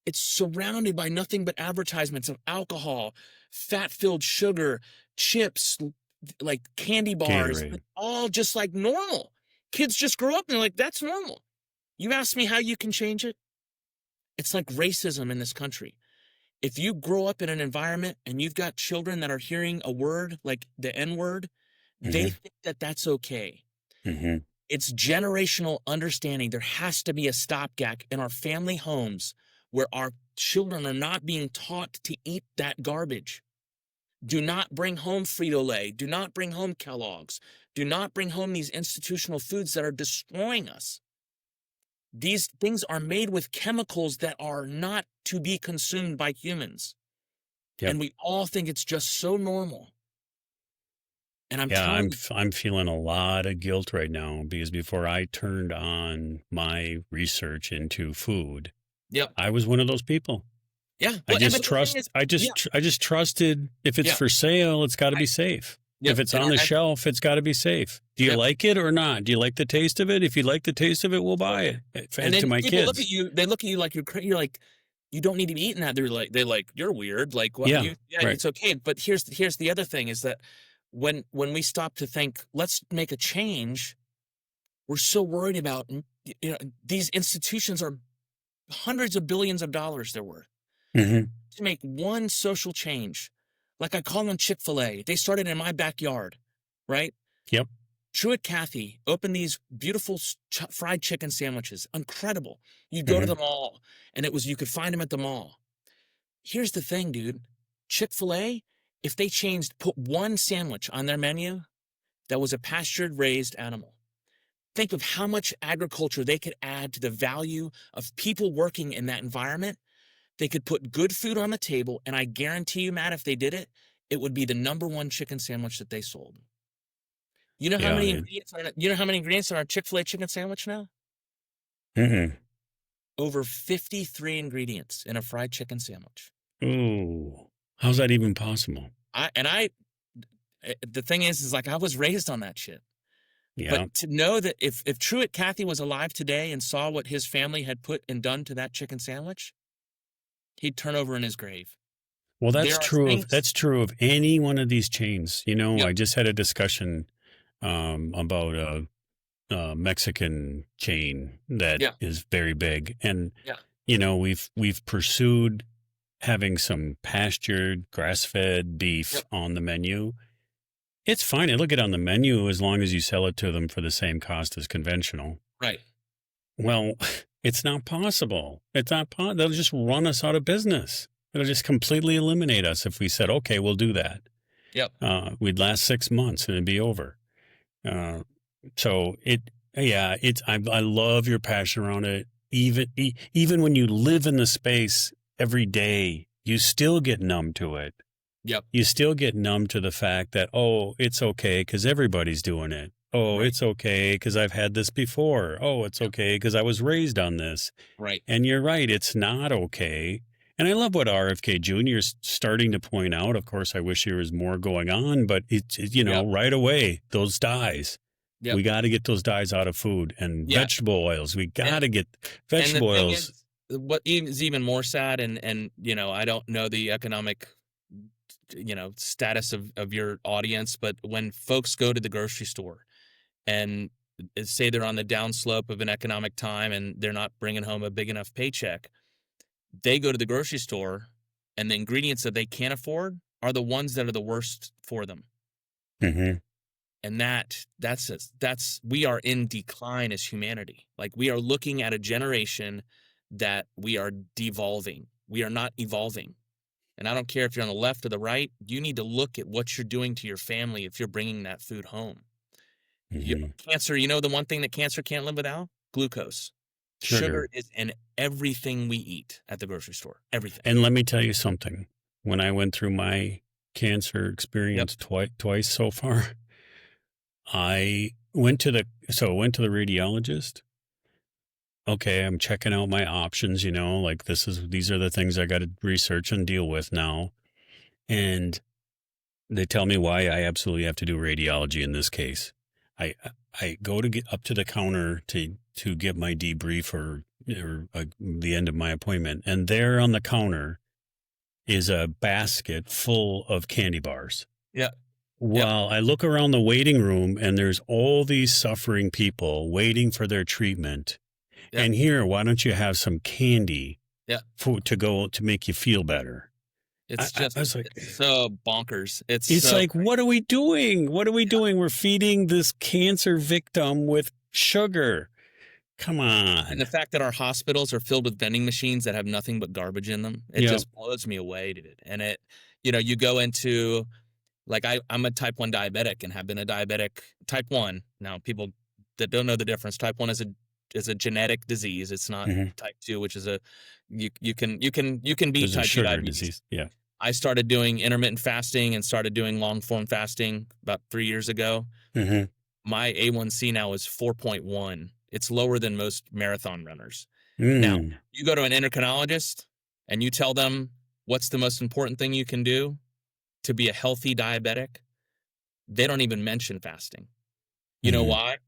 It's surrounded by nothing but advertisements of alcohol, fat-filled sugar, chips, like candy bars, all just like normal. Kids just grow up and they're like, that's normal. You ask me how you can change it? It's like racism in this country. If you grow up in an environment and you've got children that are hearing a word like the N-word, they think that that's okay. Mm-hmm. It's generational understanding. There has to be a stopgap in our family homes where our children are not being taught to eat that garbage. Do not bring home Frito-Lay. Do not bring home Kellogg's. Do not bring home these institutional foods that are destroying us. These things are made with chemicals that are not to be consumed by humans. Yep. And we all think it's just so normal. And I'm feeling a lot of guilt right now because before I turned on my research into food, I was one of those people. Yeah. Well, I just trusted if it's for sale, it's got to be safe. Yep. If it's on the shelf, it's got to be safe. Do you like it or not? Do you like the taste of it? If you like the taste of it, we'll buy it. And then to my kids, look at you. They look at you like you're like, you don't need to be eating that. They're like, you're weird. Like, well, right. It's okay. But here's the other thing is that when we stop to think, let's make a change, we're so worried about, these institutions are hundreds of billions of dollars they're worth. Mm-hmm. To make one social change. Like I call them Chick-fil-A. They started in my backyard, right? Yep. Truett Cathy opened these beautiful fried chicken sandwiches. Incredible. You go to the mall, and you could find them at the mall. Here's the thing, dude. Chick-fil-A, if they put one sandwich on their menu that was a pastured raised animal, think of how much agriculture they could add to the value of people working in that environment. They could put good food on the table, and I guarantee you, Matt, if they did it, it would be the #1 chicken sandwich that they sold. You know how Yeah. many ingredients are you know how many ingredients are in a Chick-fil-A chicken sandwich now? Mm-mm. Over 53 ingredients in a fried chicken sandwich. Ooh. How's that even possible? The thing is like I was raised on that shit. Yeah. But to know that if Truett Cathy was alive today and saw what his family had put and done to that chicken sandwich, he'd turn over in his grave. Well, There are things. that's true of any one of these chains. You know, Yep. I just had a discussion about a Mexican chain that Yeah. is very big, and Yeah. you know, we've pursued having some pastured, grass-fed beef Yep. on the menu. It's fine. It'll get on the menu as long as you sell it to them for the same cost as conventional. Right. Well, it's not possible. It's not they'll just run us out of business. It'll just completely eliminate us if we said, okay, we'll do that. Yep. We'd last 6 months and it'd be over. So I love your passion around it. Even when you live in the space every day, you still get numb to it. Yep. You still get numb to the fact that, oh, it's okay because everybody's doing it. Oh, Right. it's okay because I've had this before. Oh, it's okay because I was raised on this. Right. And you're right, it's not okay. And I love what RFK Jr. is starting to point out. Of course, I wish there was more going on, but it's right away, those dyes. Yep. We got to get those dyes out of food and vegetable oils. We got to get vegetable oils. What is even more sad, and I don't know the economic status of your audience, but when folks go to the grocery store and say they're on the downslope of an economic time and they're not bringing home a big enough paycheck, they go to the grocery store and the ingredients that they can't afford are the ones that are the worst for them. Mm-hmm. And that's we are in decline as humanity. Like, we are looking at a generation that we are devolving. We are not evolving. And I don't care if you're on the left or the right, you need to look at what you're doing to your family if you're bringing that food home. Mm-hmm. Cancer, the one thing that cancer can't live without? Glucose. Sugar is in everything we eat at the grocery store. Everything. And let me tell you something. When I went through my cancer experience twice so far, I went to the radiologist. Okay, I'm checking out my options, like these are the things I got to research and deal with now. And they tell me why I absolutely have to do radiology in this case. I go to get up to the counter to get my debrief or the end of my appointment. And there on the counter is a basket full of candy bars. Yeah. Well, I look around the waiting room and there's all these suffering people waiting for their treatment. Yeah. And here, why don't you have some candy to make you feel better? It's so bonkers. It's so, like, what are we doing? What are we doing? We're feeding this cancer victim with sugar. Come on. And the fact that our hospitals are filled with vending machines that have nothing but garbage in them, it just blows me away, dude. And you go into, like, I'm a type 1 diabetic and have been a diabetic type 1. Now, people that don't know the difference, type 1 is a genetic disease. It's not type 2, which is you can beat type 2 diabetes. Disease. Yeah. I started doing intermittent fasting and started doing long form fasting about 3 years ago. Mm-hmm. My A1C now is 4.1. It's lower than most marathon runners. Now, you go to an endocrinologist and you tell them what's the most important thing you can do to be a healthy diabetic. They don't even mention fasting. You know why?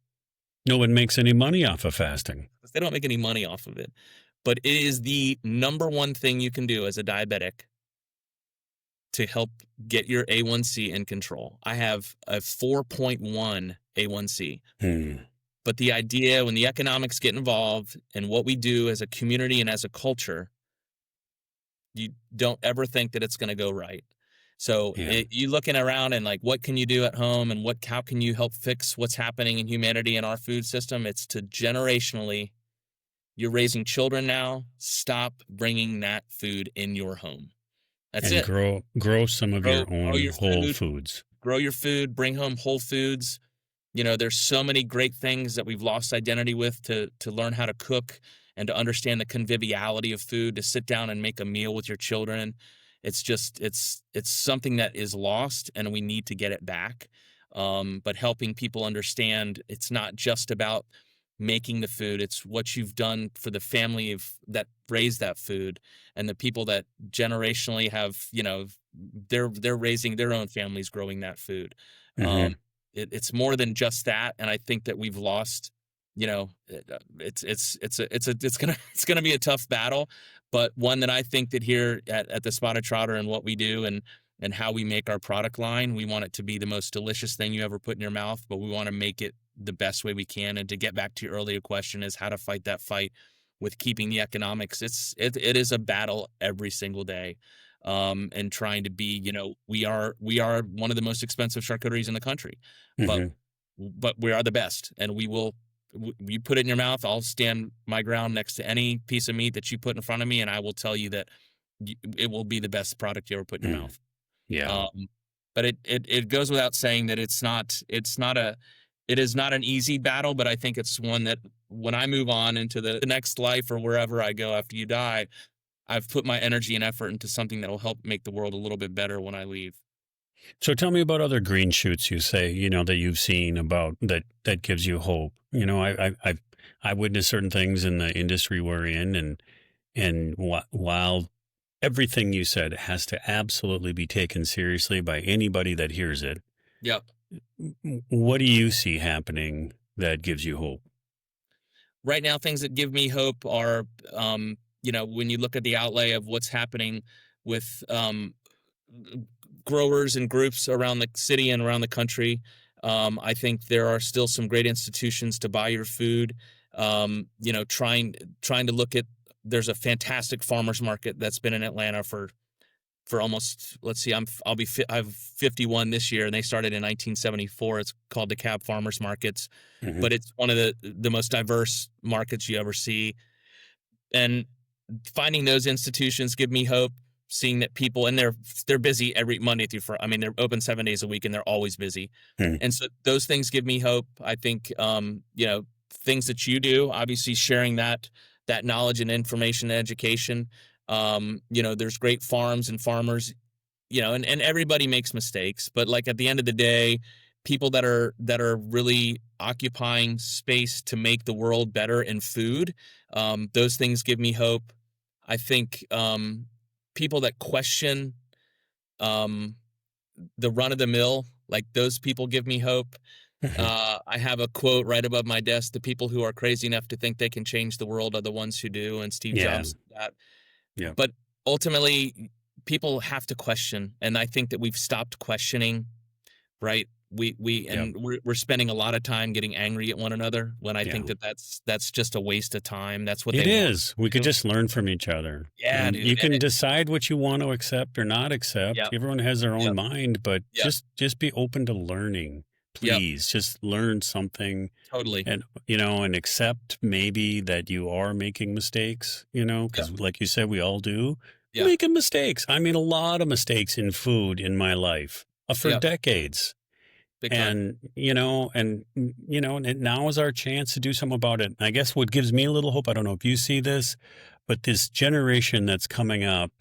No one makes any money off of fasting. They don't make any money off of it. But it is the #1 thing you can do as a diabetic to help get your A1C in control. I have a 4.1 A1C. But the idea, when the economics get involved and what we do as a community and as a culture, you don't ever think that it's going to go right. So you looking around and, like, what can you do at home and how can you help fix what's happening in humanity in our food system? It's to generationally, you're raising children now, stop bringing that food in your home. That's it. Grow some of your own whole foods. Grow your food, bring home whole foods. There's so many great things that we've lost identity with to learn how to cook and to understand the conviviality of food, to sit down and make a meal with your children. It's just it's something that is lost, and we need to get it back. But helping people understand it's not just about making the food, it's what you've done for the family that raised that food, and the people that generationally have, they're raising their own families growing that food. Hmm. um it's more than just that, and I think that we've lost, it's gonna be a tough battle, but one that I think that here at the Spotted Trotter and what we do, and how we make our product line, we want it to be the most delicious thing you ever put in your mouth, but we want to make it the best way we can. And to get back to your earlier question, is how to fight that fight with keeping the economics. It is a battle every single day. And trying to be, we are one of the most expensive charcuteries in the country, but Hmm. we are the best, and we will. You put it in your mouth, I'll stand my ground next to any piece of meat that you put in front of me, and I will tell you that it will be the best product you ever put in your Mm. mouth. Yeah. Um, but it goes without saying that it is not an easy battle, but I think it's one that when I move on into the next life or wherever I go after you die, I've put my energy and effort into something that will help make the world a little bit better when I leave. So tell me about other green shoots you say, that you've seen about that gives you hope. I witnessed certain things in the industry we're in, and while everything you said has to absolutely be taken seriously by anybody that hears it, Yep. what do you see happening that gives you hope? Right now, things that give me hope are, when you look at the outlay of what's happening with growers and groups around the city and around the country. I think there are still some great institutions to buy your food. Trying to look at, there's a fantastic farmers market that's been in Atlanta for almost, let's see, I'm 51 this year, and they started in 1974. It's called the Cab Farmers Markets, Hmm. but it's one of the most diverse markets you ever see. And finding those institutions give me hope, seeing that people, and they're busy every Monday through Friday. I mean, they're open 7 days a week, and they're always busy. Hmm. And so those things give me hope. I think, things that you do, obviously sharing that knowledge and information and education. There's great farms and farmers, and everybody makes mistakes, but like at the end of the day, people that are really occupying space to make the world better in food, those things give me hope. I think, people that question, um, the run of the mill, like those people give me hope. Hmm. I have a quote right above my desk: "The people who are crazy enough to think they can change the world are the ones who do." And Steve Yeah. Jobs said that. Yeah. But ultimately, people have to question, and I think that we've stopped questioning. Right? Yep. We're spending a lot of time getting angry at one another, when I think Yeah. that that's just a waste of time. That's what It they want is. We to could do. just learn from each other. Yeah, And you dude. And can decide what you want to accept or not accept. yep, Everyone has their own yep, mind, but yep, just be open to learning. yep, Please just learn something, totally. and accept maybe that you are making mistakes, Yep, because like you said, we all do. We're yeah, making mistakes. I made a lot of mistakes in food in my life for yep, decades. big time. And now is our chance to do something about it. I guess what gives me a little hope, I don't know if you see this, but this generation that's coming up,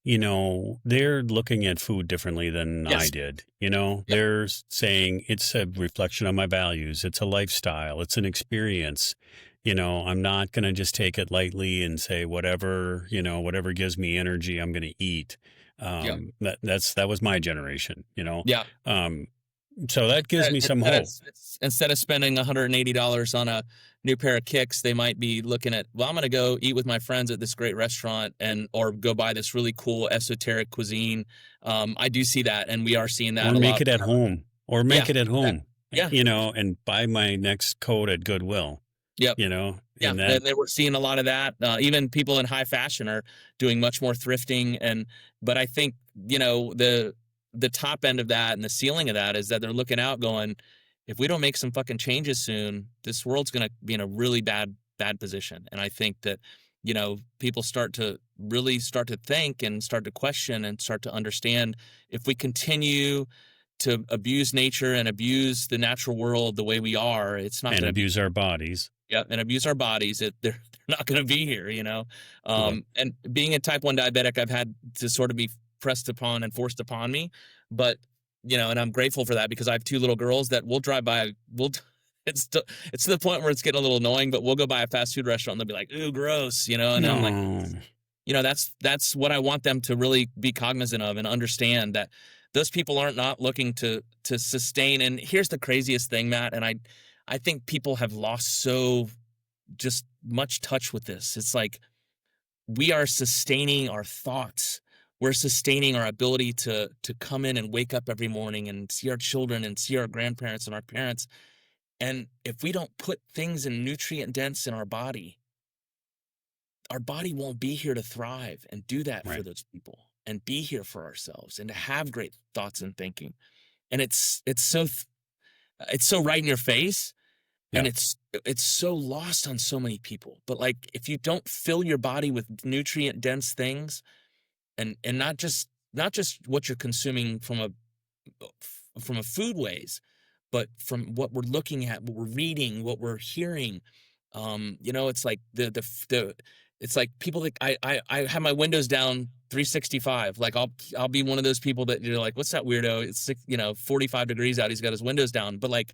they're looking at food differently than I Yes. did. Yep, They're saying it's a reflection of my values. It's a lifestyle. It's an experience. I'm not going to just take it lightly and say whatever gives me energy, I'm going to eat. yep, That was my generation. yeah. Um, so that gives me some Instead of, hope. instead of spending $180 on a new pair of kicks, they might be looking at, well, I'm going to go eat with my friends at this great restaurant, or go buy this really cool esoteric cuisine. I do see that, and we are seeing Or that a make lot. it at home. Or Yeah, make it at exactly. home, Yeah, and buy my next coat at Goodwill, yep. Yeah, and that, we're seeing a lot of that. Even people in high fashion are doing much more thrifting, but I think, the top end of that and the ceiling of that is that they're looking out, going, if we don't make some fucking changes soon, this world's gonna be in a really bad position. And I think that, people start to think and start to question and start to understand, if we continue to abuse nature and abuse the natural world the way we are, it's not And going to be. abuse our bodies. Yeah, and abuse our bodies, they're not going to be here, you know. Yeah. And being a type 1 diabetic, I've had to sort of be pressed upon and forced upon me, but you know, and I'm grateful for that because I have 2 little girls that will drive by. It's to the point where it's getting a little annoying, but we'll go by a fast food restaurant and they'll be like, "Ooh, gross," you know, and I'm like, No. you know, that's what I want them to really be cognizant of and understand that those people aren't not looking to sustain. And here's the craziest thing, Matt, and I think people have lost so just much touch with this. It's like we are sustaining our thoughts. We're sustaining our ability to come in and wake up every morning and see our children and see our grandparents and our parents. And if we don't put things in nutrient dense in our body won't be here to thrive and do that for Right. those people and be here for ourselves and to have great thoughts and thinking. And it's so right in your face. Yeah. And it's so lost on so many people. But like, if you don't fill your body with nutrient dense things and not just what you're consuming from a food ways, but from what we're looking at, what we're reading, what we're hearing, you know, it's like it's like people that I have my windows down 365. Like I'll be one of those people that you're like, what's that weirdo? It's 45 degrees out. He's got his windows down. But like,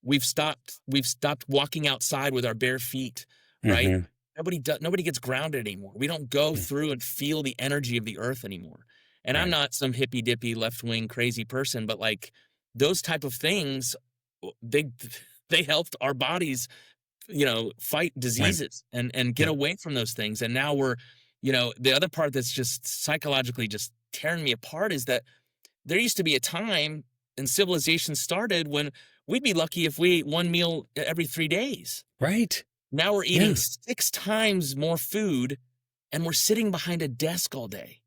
we've stopped walking outside with our bare feet, right? Mm-hmm. Nobody gets grounded anymore. We don't go through and feel the energy of the earth anymore. And I'm Right. not some hippy dippy left wing crazy person, but like those type of things, they helped our bodies, you know, fight diseases and get Yep. away from those things. And now we're, you know, the other part that's just psychologically just tearing me apart is that there used to be a time and civilization started when we'd be lucky if we ate one meal every 3 days. Right. Now we're eating Yeah. 6 times more food and we're sitting behind a desk all day.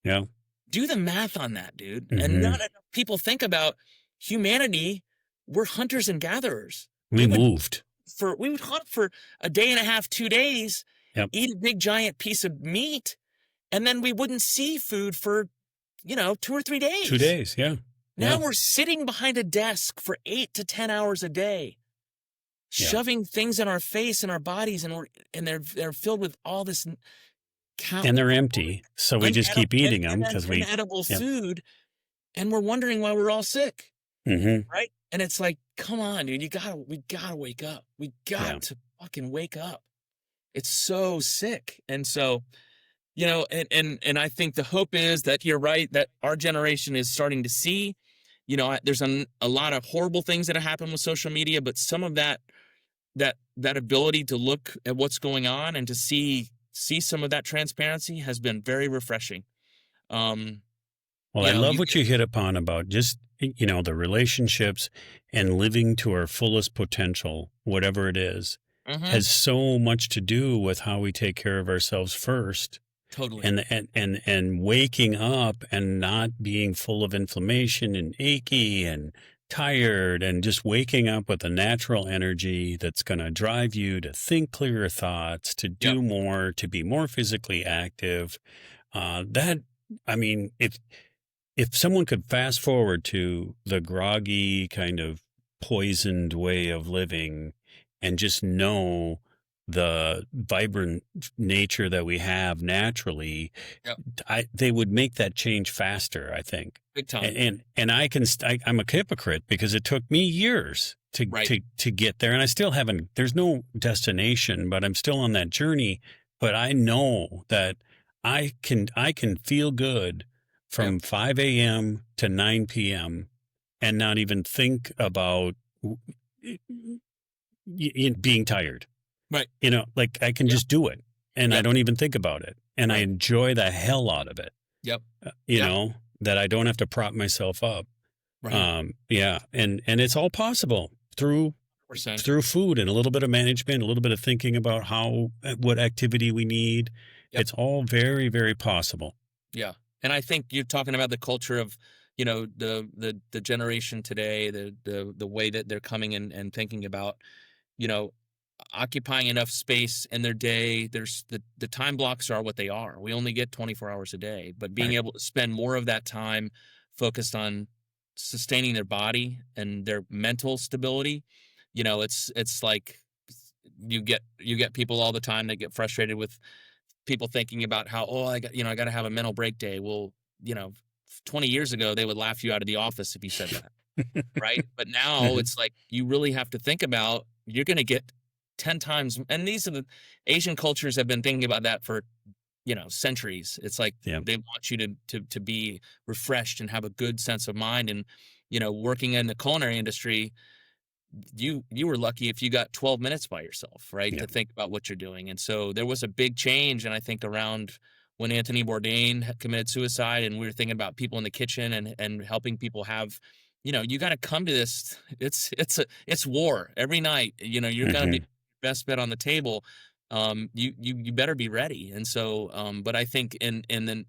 Yeah. Do the math on that, dude. Mm-hmm. And not enough people think about humanity. We're hunters and gatherers. We would moved. we would hunt for a day and a half, 2 days, Yep. eat a big giant piece of meat, and then we wouldn't see food for, you know, 2 or 3 days. 2 days. Yeah. Now Yeah. we're sitting behind a desk for 8 to 10 hours a day, Yeah. shoving things in our face and our bodies, and they're filled with all this And they're empty. So we just keep eating them because we. inedible Yep. food, and we're wondering why we're all sick, Mm-hmm. right? And it's like, come on, dude, we gotta wake up. We got Yeah. to fucking wake up. It's so sick. And so, you know, and I think the hope is that you're right, that our generation is starting to see, you know, there's a lot of horrible things that have happened with social media, but some of that ability to look at what's going on and to see some of that transparency has been very refreshing. Well, I love what you hit upon about just, you know, the relationships and living to our fullest potential, whatever it is, has so much to do with how we take care of ourselves first. Totally. And waking up and not being full of inflammation and achy and tired, and just waking up with a natural energy that's going to drive you to think clearer thoughts, to do more, to be more physically active. I mean, if someone could fast forward to the groggy kind of poisoned way of living and just know the vibrant nature that we have naturally, they would make that change faster, I think. Big time. And I'm a hypocrite because it took me years to get there, and I still haven't. There's no destination, but I'm still on that journey. But I know that I can feel good from 5 a.m. to 9 p.m. and not even think about being tired. Right. You know, like I can just do it, and I don't even think about it, and I enjoy the hell out of it. Yep. You know, that I don't have to prop myself up. Right. Yeah. And it's all possible through 100%. through food and a little bit of management, a little bit of thinking about what activity we need. Yep. It's all very, very possible. Yeah. And I think you're talking about the culture of, you know, the generation today, the way that they're coming and thinking about, you know, occupying enough space in their day. There's the time blocks are what they are. We only get 24 hours a day, but being able to spend more of that time focused on sustaining their body and their mental stability. It's like you get people all the time that get frustrated with people thinking about how, oh, I got to have a mental break day. Well, 20 years ago they would laugh you out of the office if you said that, right? But now it's like you really have to think about, you're going to get 10 times, and these are the Asian cultures have been thinking about that for centuries. It's like Yeah. they want you to be refreshed and have a good sense of mind. And working in the culinary industry, you were lucky if you got 12 minutes by yourself, right, Yeah. to think about what you're doing. And so there was a big change, and I think around when Anthony Bourdain had committed suicide, and we were thinking about people in the kitchen and helping people have, you got to come to this. It's war every night. You're gonna be Mhm. best bet on the table. You better be ready. And so, but I think in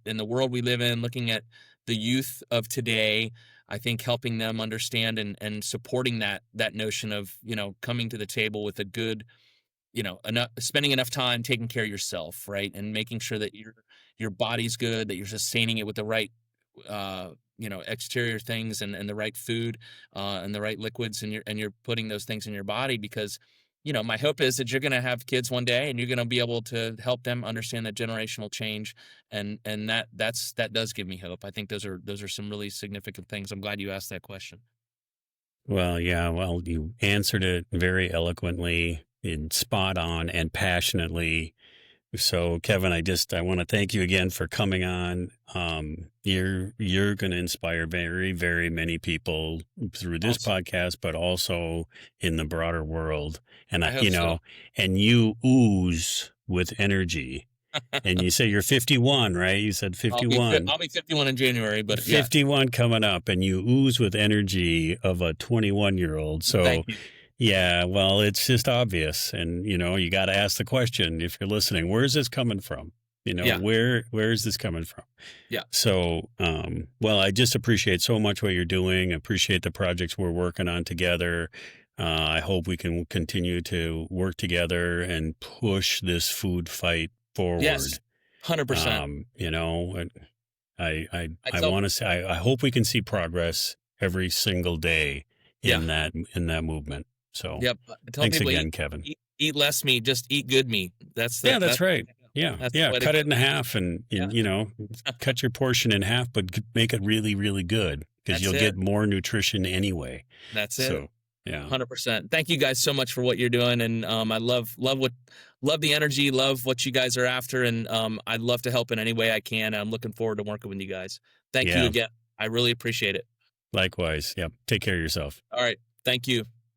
the world we live in, looking at the youth of today, I think helping them understand and supporting that notion of coming to the table with a good, enough, spending enough time taking care of yourself, right, and making sure that your body's good, that you're sustaining it with the right exterior things and the right food and the right liquids, and you're putting those things in your body. Because my hope is that you're going to have kids one day, and you're going to be able to help them understand that generational change, and that does give me hope. I think those are some really significant things. I'm glad you asked that question. Well, yeah. Well, you answered it very eloquently and spot on and passionately. So, Kevin, I want to thank you again for coming on. You're going to inspire very, very many people through this Awesome. podcast, but also in the broader world. And I hope so. and you ooze with energy. And you say you're 51, right? You said 51. I'll be 51 in January, but yeah. 51 coming up, and you ooze with energy of a 21-year-old. So, Thank you. yeah, well, it's just obvious. And, you got to ask the question, if you're listening, where's this coming from? Yeah. Where is this coming from? Yeah. So, well, I just appreciate so much what you're doing. Appreciate the projects we're working on together. I hope we can continue to work together and push this food fight forward. Yes. 100%. And I I I tell want to say I hope we can see progress every single day Yeah. in that movement. So Yep. I tell thanks people, again, Kevin. eat less meat, just eat good meat. That's Yeah, the that's right. Yeah, that's the yeah. way to Cut go. it in half, and Yeah. cut your portion in half, but make it really, really good, because That's you'll it. get more nutrition anyway. That's it. So yeah, 100%. Thank you guys so much for what you're doing, and I love the energy, love what you guys are after, and I'd love to help in any way I can. I'm looking forward to working with you guys. Thank you yeah. again. I really appreciate it. Likewise. Yeah. Take care of yourself. All right. Thank you.